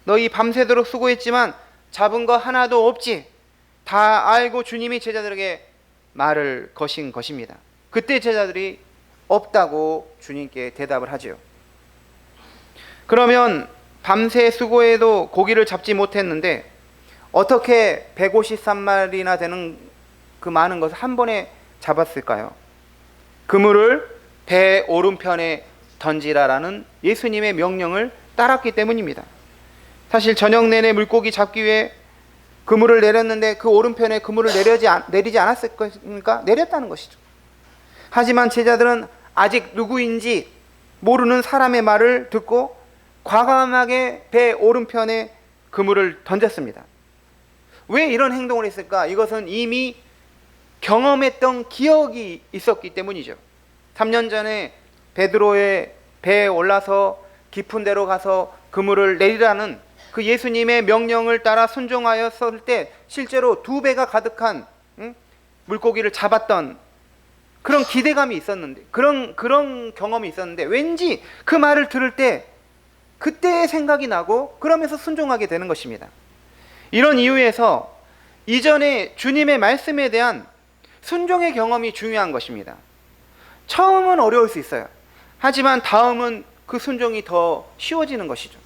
너희 밤새도록 수고했지만 잡은 거 하나도 없지? 다 알고 주님이 제자들에게 말을 거신 것입니다. 그때 제자들이 없다고 주님께 대답을 하지요. 그러면 밤새 수고해도 고기를 잡지 못했는데 어떻게 153마리나 되는 그 많은 것을 한 번에 잡았을까요? 그물을 배 오른편에 던지라라는 예수님의 명령을 따랐기 때문입니다. 사실 저녁 내내 물고기 잡기 위해 그물을 내렸는데 그 오른편에 그물을 내리지 않았을 것입니까? 내렸다는 것이죠. 하지만 제자들은 아직 누구인지 모르는 사람의 말을 듣고 과감하게 배 오른편에 그물을 던졌습니다. 왜 이런 행동을 했을까? 이것은 이미 경험했던 기억이 있었기 때문이죠. 3년 전에 베드로의 배에 올라서 깊은 데로 가서 그물을 내리라는 그 예수님의 명령을 따라 순종하였을 때 실제로 2배가 가득한 물고기를 잡았던 그런 기대감이 있었는데, 그런 경험이 있었는데, 왠지 그 말을 들을 때 그때의 생각이 나고 그러면서 순종하게 되는 것입니다. 이런 이유에서 이전에 주님의 말씀에 대한 순종의 경험이 중요한 것입니다. 처음은 어려울 수 있어요. 하지만 다음은 그 순종이 더 쉬워지는 것이죠.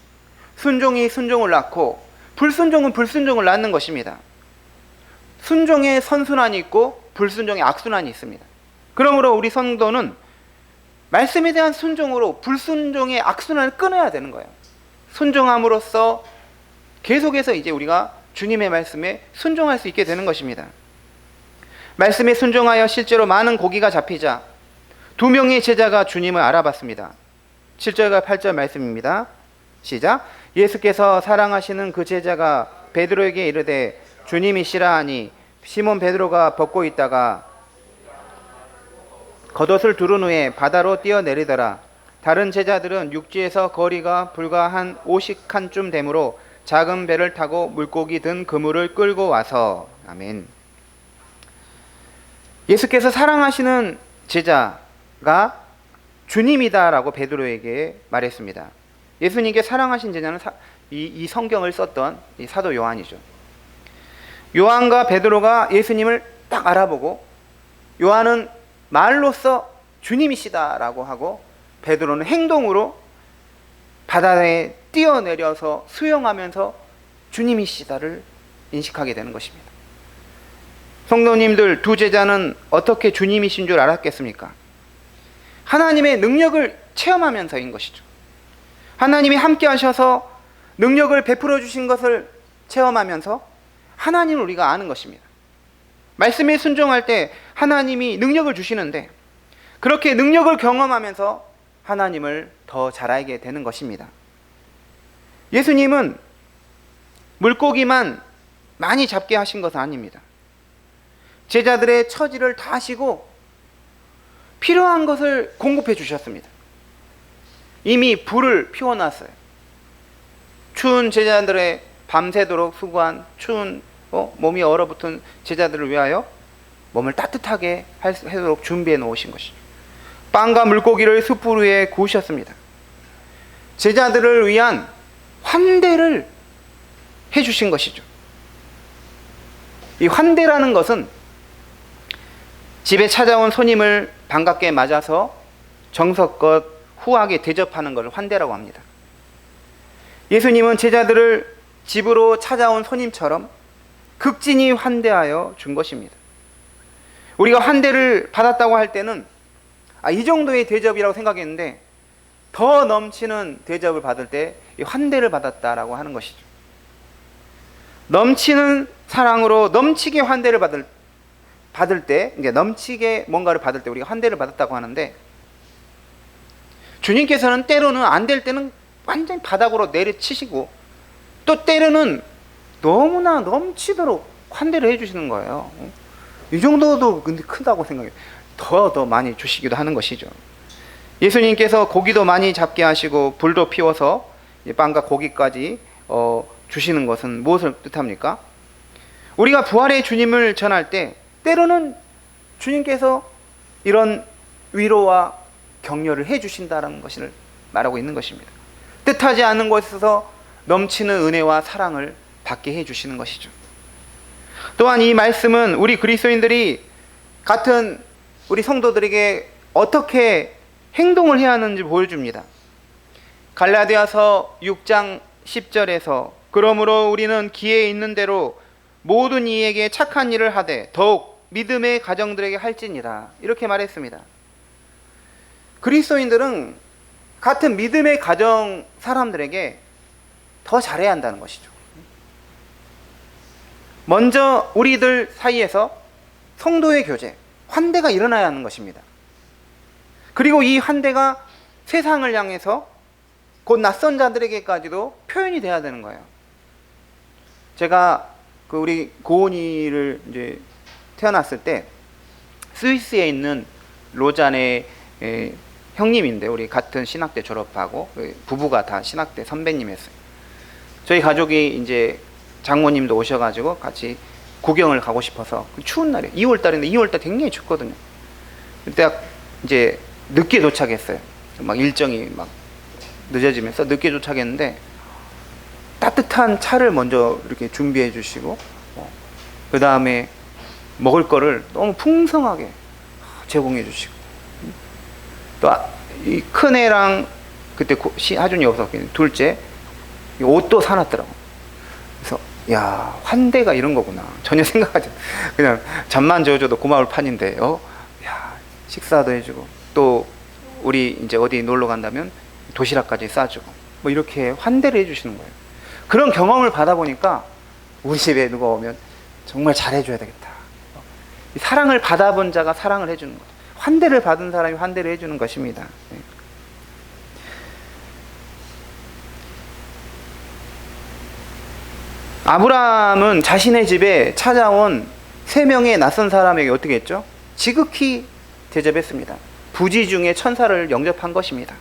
순종이 순종을 낳고 불순종은 불순종을 낳는 것입니다. 순종의 선순환이 있고 불순종의 악순환이 있습니다. 그러므로 우리 성도는 말씀에 대한 순종으로 불순종의 악순환을 끊어야 되는 거예요. 순종함으로써 계속해서 이제 우리가 주님의 말씀에 순종할 수 있게 되는 것입니다. 말씀에 순종하여 실제로 많은 고기가 잡히자 2명의 제자가 주님을 알아봤습니다. 7절과 8절 말씀입니다. 시작. 예수께서 사랑하시는 그 제자가 베드로에게 이르되 주님이시라 하니 시몬 베드로가 벗고 있다가 겉옷을 두른 후에 바다로 뛰어내리더라. 다른 제자들은 육지에서 거리가 불과 한 50칸쯤 되므로 작은 배를 타고 물고기 든 그물을 끌고 와서. 아멘. 예수께서 사랑하시는 제자가 주님이다라고 베드로에게 말했습니다. 예수님께 사랑하신 제자는 이 성경을 썼던 이 사도 요한이죠. 요한과 베드로가 예수님을 딱 알아보고 요한은 말로써 주님이시다라고 하고 베드로는 행동으로 바다에 뛰어내려서 수영하면서 주님이시다를 인식하게 되는 것입니다. 성도님들, 2 제자는 어떻게 주님이신 줄 알았겠습니까? 하나님의 능력을 체험하면서인 것이죠. 하나님이 함께 하셔서 능력을 베풀어 주신 것을 체험하면서 하나님을 우리가 아는 것입니다. 말씀에 순종할 때 하나님이 능력을 주시는데 그렇게 능력을 경험하면서 하나님을 더 잘 알게 되는 것입니다. 예수님은 물고기만 많이 잡게 하신 것은 아닙니다. 제자들의 처지를 다 아시고 필요한 것을 공급해 주셨습니다. 이미 불을 피워놨어요. 추운 제자들의 밤새도록 수고한 추운 몸이 얼어붙은 제자들을 위하여 몸을 따뜻하게 하도록 준비해 놓으신 것이죠. 빵과 물고기를 숯불 위에 구우셨습니다. 제자들을 위한 환대를 해주신 것이죠. 이 환대라는 것은 집에 찾아온 손님을 반갑게 맞아서 정성껏 후하게 대접하는 것을 환대라고 합니다. 예수님은 제자들을 집으로 찾아온 손님처럼 극진히 환대하여 준 것입니다. 우리가 환대를 받았다고 할 때는 이 정도의 대접이라고 생각했는데 더 넘치는 대접을 받을 때 이 환대를 받았다라고 하는 것이죠. 넘치는 사랑으로 넘치게 환대를 받을 때, 이제 넘치게 뭔가를 받을 때 우리가 환대를 받았다고 하는데, 주님께서는 때로는 안 될 때는 완전히 바닥으로 내려치시고 또 때로는 너무나 넘치도록 환대를 해주시는 거예요. 이 정도도 근데 크다고 생각해요. 더 많이 주시기도 하는 것이죠. 예수님께서 고기도 많이 잡게 하시고 불도 피워서 빵과 고기까지 주시는 것은 무엇을 뜻합니까? 우리가 부활의 주님을 전할 때 때로는 주님께서 이런 위로와 격려를 해주신다는 것을 말하고 있는 것입니다. 뜻하지 않은 곳에서 넘치는 은혜와 사랑을 받게 해주시는 것이죠. 또한 이 말씀은 우리 그리스도인들이 같은 우리 성도들에게 어떻게 행동을 해야 하는지 보여줍니다. 갈라디아서 6장 10절에서 그러므로 우리는 기에 있는 대로 모든 이에게 착한 일을 하되 더욱 믿음의 가정들에게 할지니라 이렇게 말했습니다. 그리스도인들은 같은 믿음의 가정 사람들에게 더 잘해야 한다는 것이죠. 먼저 우리들 사이에서 성도의 교제, 환대가 일어나야 하는 것입니다. 그리고 이 환대가 세상을 향해서 곧 낯선 자들에게까지도 표현이 돼야 되는 거예요. 제가 우리 고은이를 이제 태어났을 때 스위스에 있는 로잔의 형님인데 우리 같은 신학대 졸업하고 부부가 다 신학대 선배님이었어요. 저희 가족이 이제 장모님도 오셔가지고 같이 구경을 가고 싶어서 추운 날에 2월달인데 2월달 굉장히 춥거든요. 그때 이제 늦게 도착했어요. 막 일정이 막 늦어지면서 늦게 도착했는데 따뜻한 차를 먼저 이렇게 준비해 주시고 그 다음에 먹을 거를 너무 풍성하게 제공해 주시고 또 이 큰애랑 그때 하준이 없었거든요. 둘째 옷도 사놨더라고. 그래서 야 환대가 이런 거구나 전혀 생각하지 그냥 잠만 재워줘도 고마울 판인데 야 식사도 해주고 또 우리 이제 어디 놀러 간다면 도시락까지 싸주고 뭐 이렇게 환대를 해주시는 거예요. 그런 경험을 받아보니까 우리 집에 누가 오면 정말 잘해줘야 되겠다. 사랑을 받아본 자가 사랑을 해주는 거죠. 환대를 받은 사람이 환대를 해주는 것입니다. 아브라함은 자신의 집에 찾아온 3명의 낯선 사람에게 어떻게 했죠? 지극히 대접했습니다. 부지 중에 천사를 영접한 것입니다.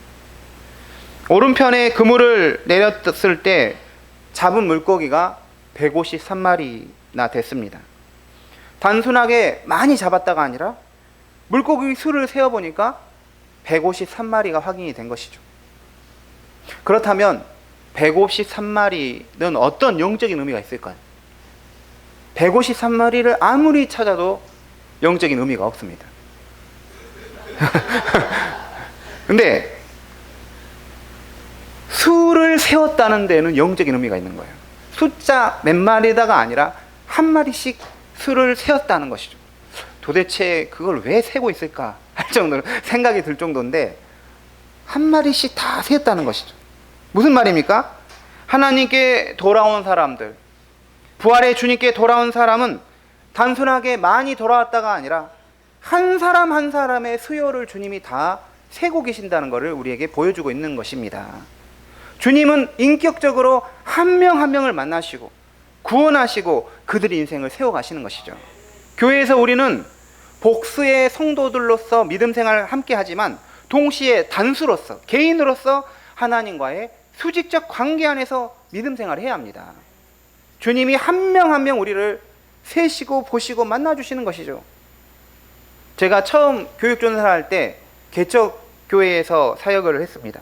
오른편에 그물을 내렸을 때 잡은 물고기가 153마리나 됐습니다. 단순하게 많이 잡았다가 아니라 물고기 수를 세어보니까 153마리가 확인이 된 것이죠. 그렇다면 153마리는 어떤 영적인 의미가 있을까요? 153마리를 아무리 찾아도 영적인 의미가 없습니다. 근데 수를 세웠다는 데는 영적인 의미가 있는 거예요. 숫자 몇 마리다가 아니라 한 마리씩 수를 세웠다는 것이죠. 도대체 그걸 왜 세고 있을까 할 정도로 생각이 들 정도인데 한 마리씩 다 세었다는 것이죠. 무슨 말입니까? 하나님께 돌아온 사람들, 부활의 주님께 돌아온 사람은 단순하게 많이 돌아왔다가 아니라 한 사람 한 사람의 수요를 주님이 다 세고 계신다는 것을 우리에게 보여주고 있는 것입니다. 주님은 인격적으로 한 명 한 명을 만나시고 구원하시고 그들의 인생을 세워가시는 것이죠. 교회에서 우리는 복수의 성도들로서 믿음 생활을 함께 하지만 동시에 단수로서 개인으로서 하나님과의 수직적 관계 안에서 믿음 생활을 해야 합니다. 주님이 한 명 한 명 우리를 세시고 보시고 만나주시는 것이죠. 제가 처음 교육전사를 할 때 개척교회에서 사역을 했습니다.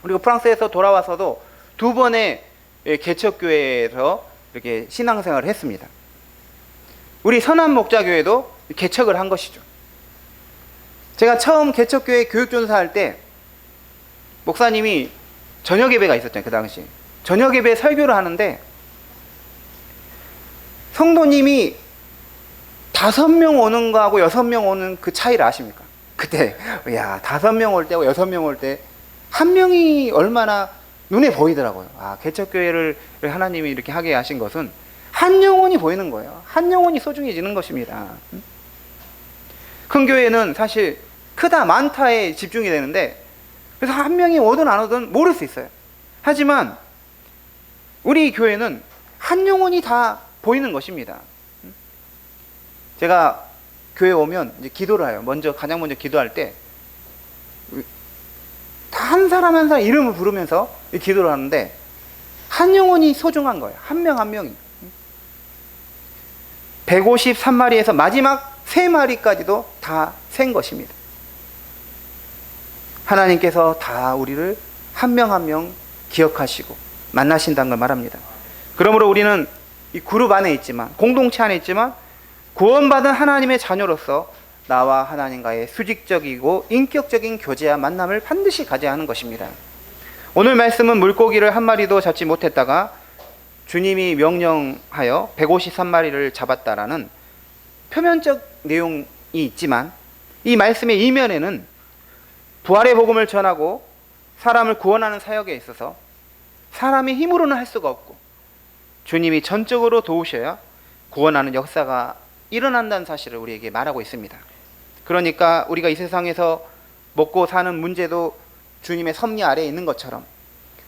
그리고 프랑스에서 돌아와서도 2번의 개척교회에서 이렇게 신앙생활을 했습니다. 우리 선한목자교회도 개척을 한 것이죠. 제가 처음 개척교회 교육전사할 때 목사님이 저녁 예배가 있었잖아요. 그 당시 저녁 예배 설교를 하는데 성도님이 5명 오는 거하고 6명 오는 그 차이를 아십니까? 그때 야 5명 올 때하고 6명 올 때 한 명이 얼마나 눈에 보이더라고요. 아, 개척교회를 하나님이 이렇게 하게 하신 것은 한 영혼이 보이는 거예요. 한 영혼이 소중해지는 것입니다. 큰 교회는 사실 크다 많다에 집중이 되는데 그래서 한 명이 오든 안 오든 모를 수 있어요. 하지만 우리 교회는 한 영혼이 다 보이는 것입니다. 제가 교회 오면 이제 기도를 해요. 가장 먼저 기도할 때 다 한 사람 한 사람 이름을 부르면서 기도를 하는데 한 영혼이 소중한 거예요. 한 명 한 명이. 153마리에서 마지막 3마리까지도 다 센 것입니다. 하나님께서 다 우리를 한 명 한 명 기억하시고 만나신다는 걸 말합니다. 그러므로 우리는 이 그룹 안에 있지만 공동체 안에 있지만 구원받은 하나님의 자녀로서 나와 하나님과의 수직적이고 인격적인 교제와 만남을 반드시 가져야 하는 것입니다. 오늘 말씀은 물고기를 한 마리도 잡지 못했다가 주님이 명령하여 153마리를 잡았다라는 표면적 내용이 있지만, 이 말씀의 이면에는 부활의 복음을 전하고 사람을 구원하는 사역에 있어서 사람의 힘으로는 할 수가 없고 주님이 전적으로 도우셔야 구원하는 역사가 일어난다는 사실을 우리에게 말하고 있습니다. 그러니까 우리가 이 세상에서 먹고 사는 문제도 주님의 섭리 아래에 있는 것처럼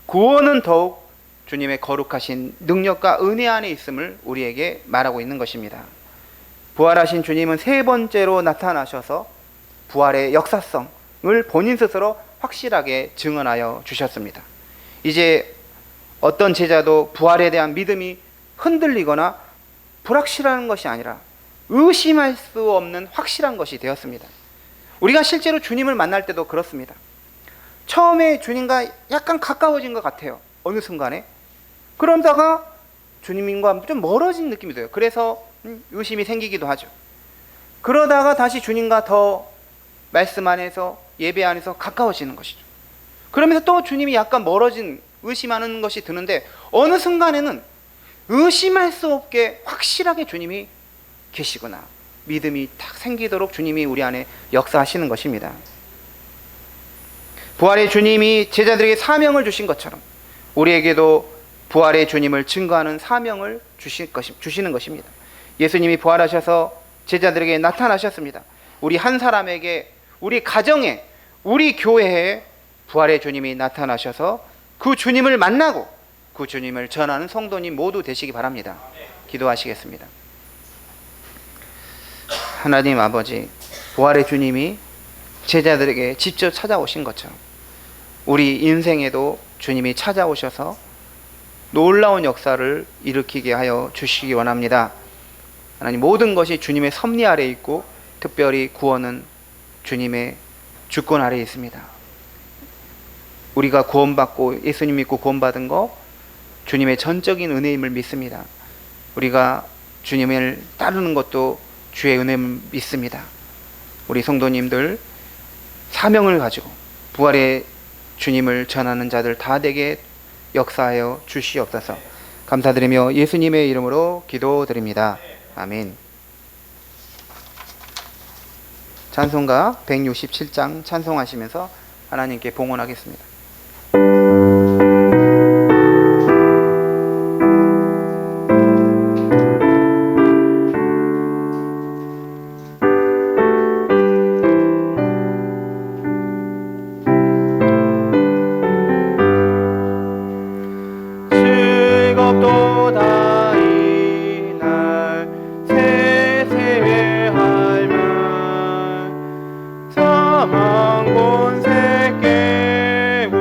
구원은 더욱 주님의 거룩하신 능력과 은혜 안에 있음을 우리에게 말하고 있는 것입니다. 부활하신 주님은 세 번째로 나타나셔서 부활의 역사성을 본인 스스로 확실하게 증언하여 주셨습니다. 이제 어떤 제자도 부활에 대한 믿음이 흔들리거나 불확실한 것이 아니라 의심할 수 없는 확실한 것이 되었습니다. 우리가 실제로 주님을 만날 때도 그렇습니다. 처음에 주님과 약간 가까워진 것 같아요. 어느 순간에. 그러다가 주님과 좀 멀어진 느낌이 들어요. 그래서 의심이 생기기도 하죠. 그러다가 다시 주님과 더 말씀 안에서, 예배 안에서 가까워지는 것이죠. 그러면서 또 주님이 약간 멀어진, 의심하는 것이 드는데 어느 순간에는 의심할 수 없게 확실하게 주님이 계시구나, 믿음이 딱 생기도록 주님이 우리 안에 역사하시는 것입니다. 부활의 주님이 제자들에게 사명을 주신 것처럼 우리에게도 부활의 주님을 증거하는 사명을 주시는 것입니다. 예수님이 부활하셔서 제자들에게 나타나셨습니다. 우리 한 사람에게, 우리 가정에, 우리 교회에 부활의 주님이 나타나셔서 그 주님을 만나고 그 주님을 전하는 성도님 모두 되시기 바랍니다. 기도하시겠습니다. 하나님 아버지, 부활의 주님이 제자들에게 직접 찾아오신 것처럼 우리 인생에도 주님이 찾아오셔서 놀라운 역사를 일으키게 하여 주시기 원합니다. 하나님, 모든 것이 주님의 섭리 아래에 있고 특별히 구원은 주님의 주권 아래에 있습니다. 우리가 구원받고 예수님 믿고 구원받은 거 주님의 전적인 은혜임을 믿습니다. 우리가 주님을 따르는 것도 주의 은혜임을 믿습니다. 우리 성도님들 사명을 가지고 부활의 주님을 전하는 자들 다 되게 역사하여 주시옵소서. 감사드리며 예수님의 이름으로 기도드립니다. 아멘. 찬송가 167장 찬송하시면서 하나님께 봉헌하겠습니다. 사망 본색 깨우쳐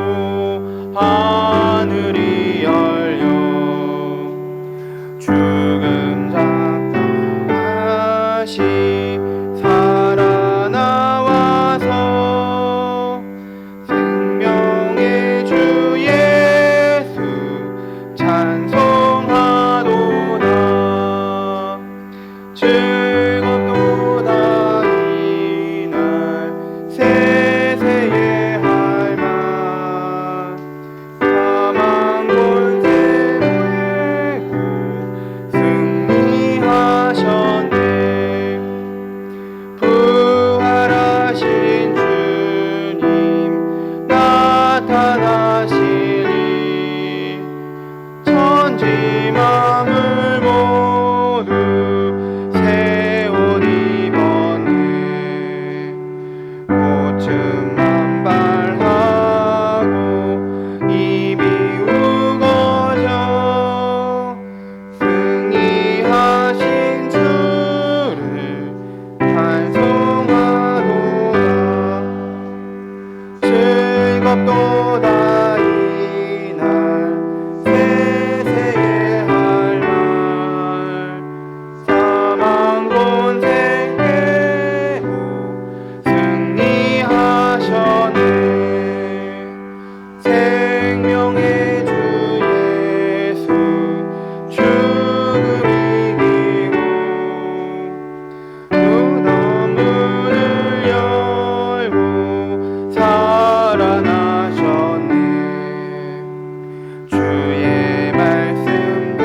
주의 말씀대로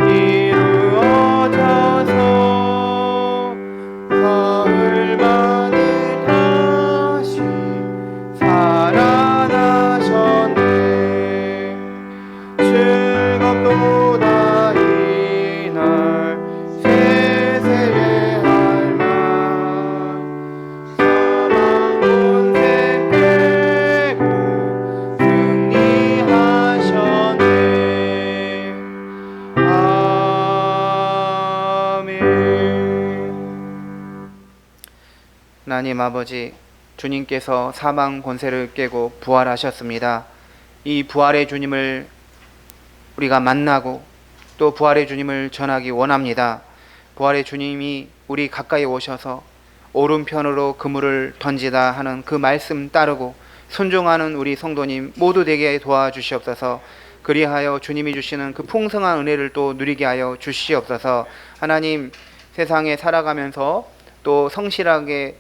이루어져서 사흘 만에 다시 살아나셨네. 즐겁도다 이날 세세의 할망 사망 권세 깨고 승리하셨네. 아멘. 하나님 아버지, 주님께서 사망 권세를 깨고 부활하셨습니다. 이 부활의 주님을 우리가 만나고 또 부활의 주님을 전하기 원합니다. 부활의 주님이 우리 가까이 오셔서 오른편으로 그물을 던지다 하는 그 말씀 따르고 순종하는 우리 성도님 모두 되게 도와주시옵소서. 그리하여 주님이 주시는 그 풍성한 은혜를 또 누리게 하여 주시옵소서. 하나님, 세상에 살아가면서 또 성실하게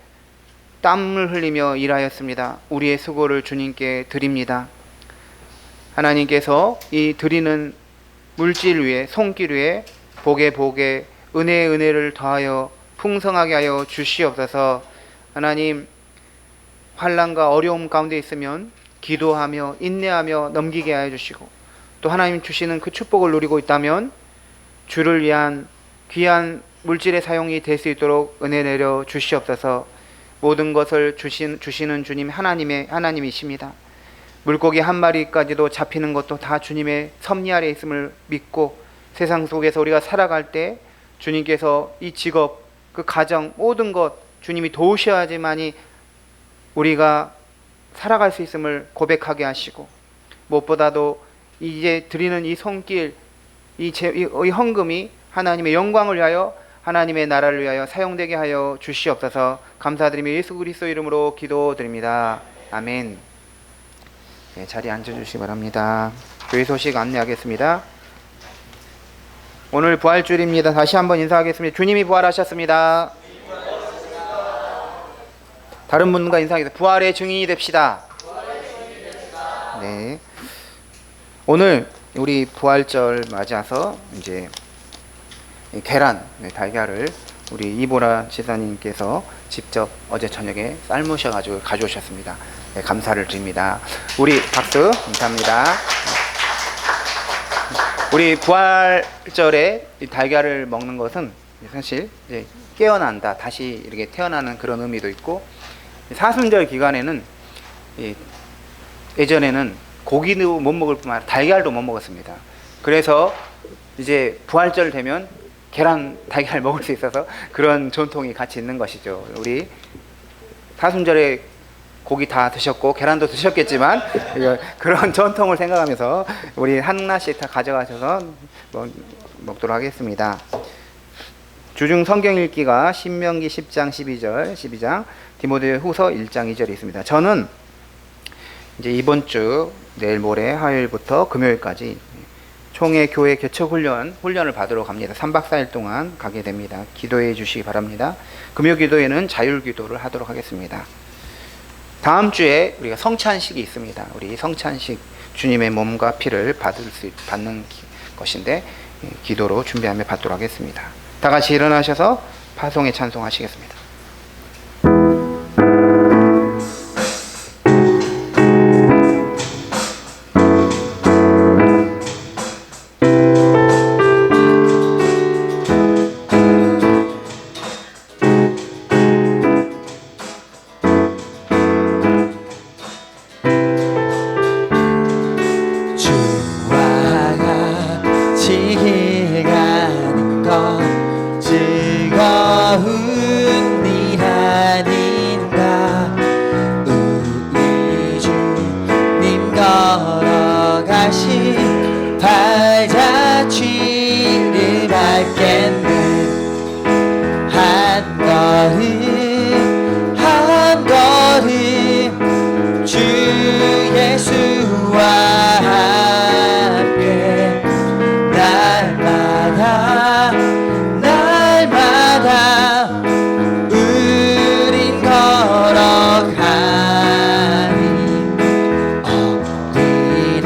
땀을 흘리며 일하였습니다. 우리의 수고를 주님께 드립니다. 하나님께서 이 드리는 물질 위에 손길 위에 복에 복에 은혜에 은혜를 더하여 풍성하게 하여 주시옵소서. 하나님, 환난과 어려움 가운데 있으면 기도하며 인내하며 넘기게 하여 주시고 또 하나님 주시는 그 축복을 누리고 있다면 주를 위한 귀한 물질의 사용이 될 수 있도록 은혜 내려 주시옵소서. 모든 것을 주시는 주님 하나님이십니다. 물고기 한 마리까지도 잡히는 것도 다 주님의 섭리 아래 있음을 믿고 세상 속에서 우리가 살아갈 때 주님께서 이 직업, 그 가정, 모든 것 주님이 도우셔야지만이 우리가 살아갈 수 있음을 고백하게 하시고 무엇보다도 이제 드리는 이 손길, 이 헌금이 하나님의 영광을 위하여 하나님의 나라를 위하여 사용되게 하여 주시옵소서. 감사드리며 예수 그리스도 이름으로 기도드립니다. 아멘. 네, 자리에 앉아주시기 바랍니다. 교회 소식 안내하겠습니다. 오늘 부활주일입니다. 다시 한번 인사하겠습니다. 주님이 부활하셨습니다. 다른 분과 인사하겠습니다. 부활의 증인이 됩시다. 네. 오늘 우리 부활절 맞아서 이제 계란, 달걀을 우리 이보라 지사님께서 직접 어제 저녁에 삶으셔가지고 가져오셨습니다. 네, 감사를 드립니다. 우리 박수 감사합니다. 우리 부활절에 이 달걀을 먹는 것은 사실 이제 깨어난다, 다시 이렇게 태어나는 그런 의미도 있고, 사순절 기간에는 예전에는 고기도 못 먹을 뿐만 아니라 달걀도 못 먹었습니다. 그래서 이제 부활절 되면 계란, 달걀 먹을 수 있어서 그런 전통이 같이 있는 것이죠. 우리 사순절에 고기 다 드셨고 계란도 드셨겠지만 그런 전통을 생각하면서 우리 하나씩 다 가져가셔서 먹도록 하겠습니다. 주중 성경 읽기가 신명기 10장 12장 디모데 후서 1장 2절에 있습니다. 저는 이제 이번 주 내일 모레 화요일부터 금요일까지 총회 교회 개척 훈련을 받으러 갑니다. 3박 4일 동안 가게 됩니다. 기도해 주시기 바랍니다. 금요 기도회는 자율 기도를 하도록 하겠습니다. 다음 주에 우리가 성찬식이 있습니다. 우리 성찬식 주님의 몸과 피를 받는 것인데 기도로 준비하며 받도록 하겠습니다. 다 같이 일어나셔서 파송의 찬송하시겠습니다. 즐거운 일 아닌가. 우리 주님 걸어가신 발자취를 밟겠네. 한 걸음 한 걸음 주 예수와 함께 날마다 우린 걸어가니 어린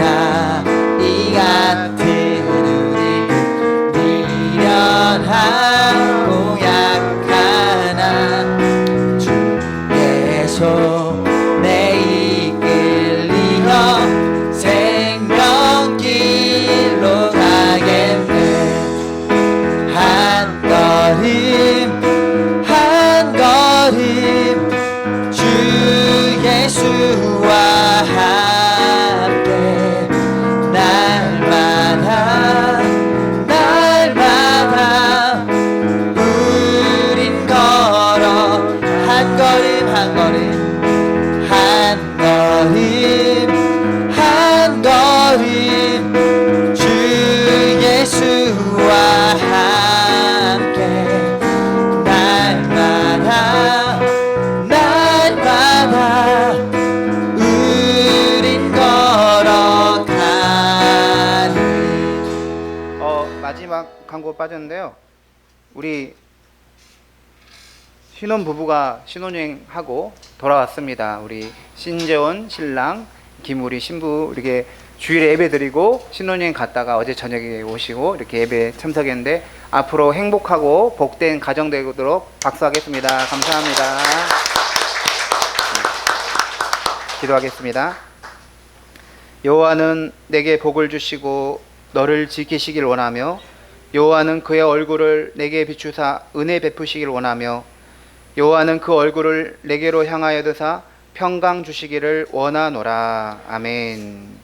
마지막 광고 빠졌는데요. 우리 신혼 부부가 신혼여행하고 돌아왔습니다. 우리 신재원 신랑, 김우리 신부 이렇게 주일에 예배 드리고 신혼여행 갔다가 어제 저녁에 오시고 이렇게 예배 참석했는데 앞으로 행복하고 복된 가정 되도록 박수하겠습니다. 감사합니다. 기도하겠습니다. 여호와는 내게 복을 주시고 너를 지키시길 원하며 여호와는 그의 얼굴을 내게 비추사 은혜 베푸시길 원하며 여호와는 그 얼굴을 내게로 향하여 드사 평강 주시기를 원하노라. 아멘.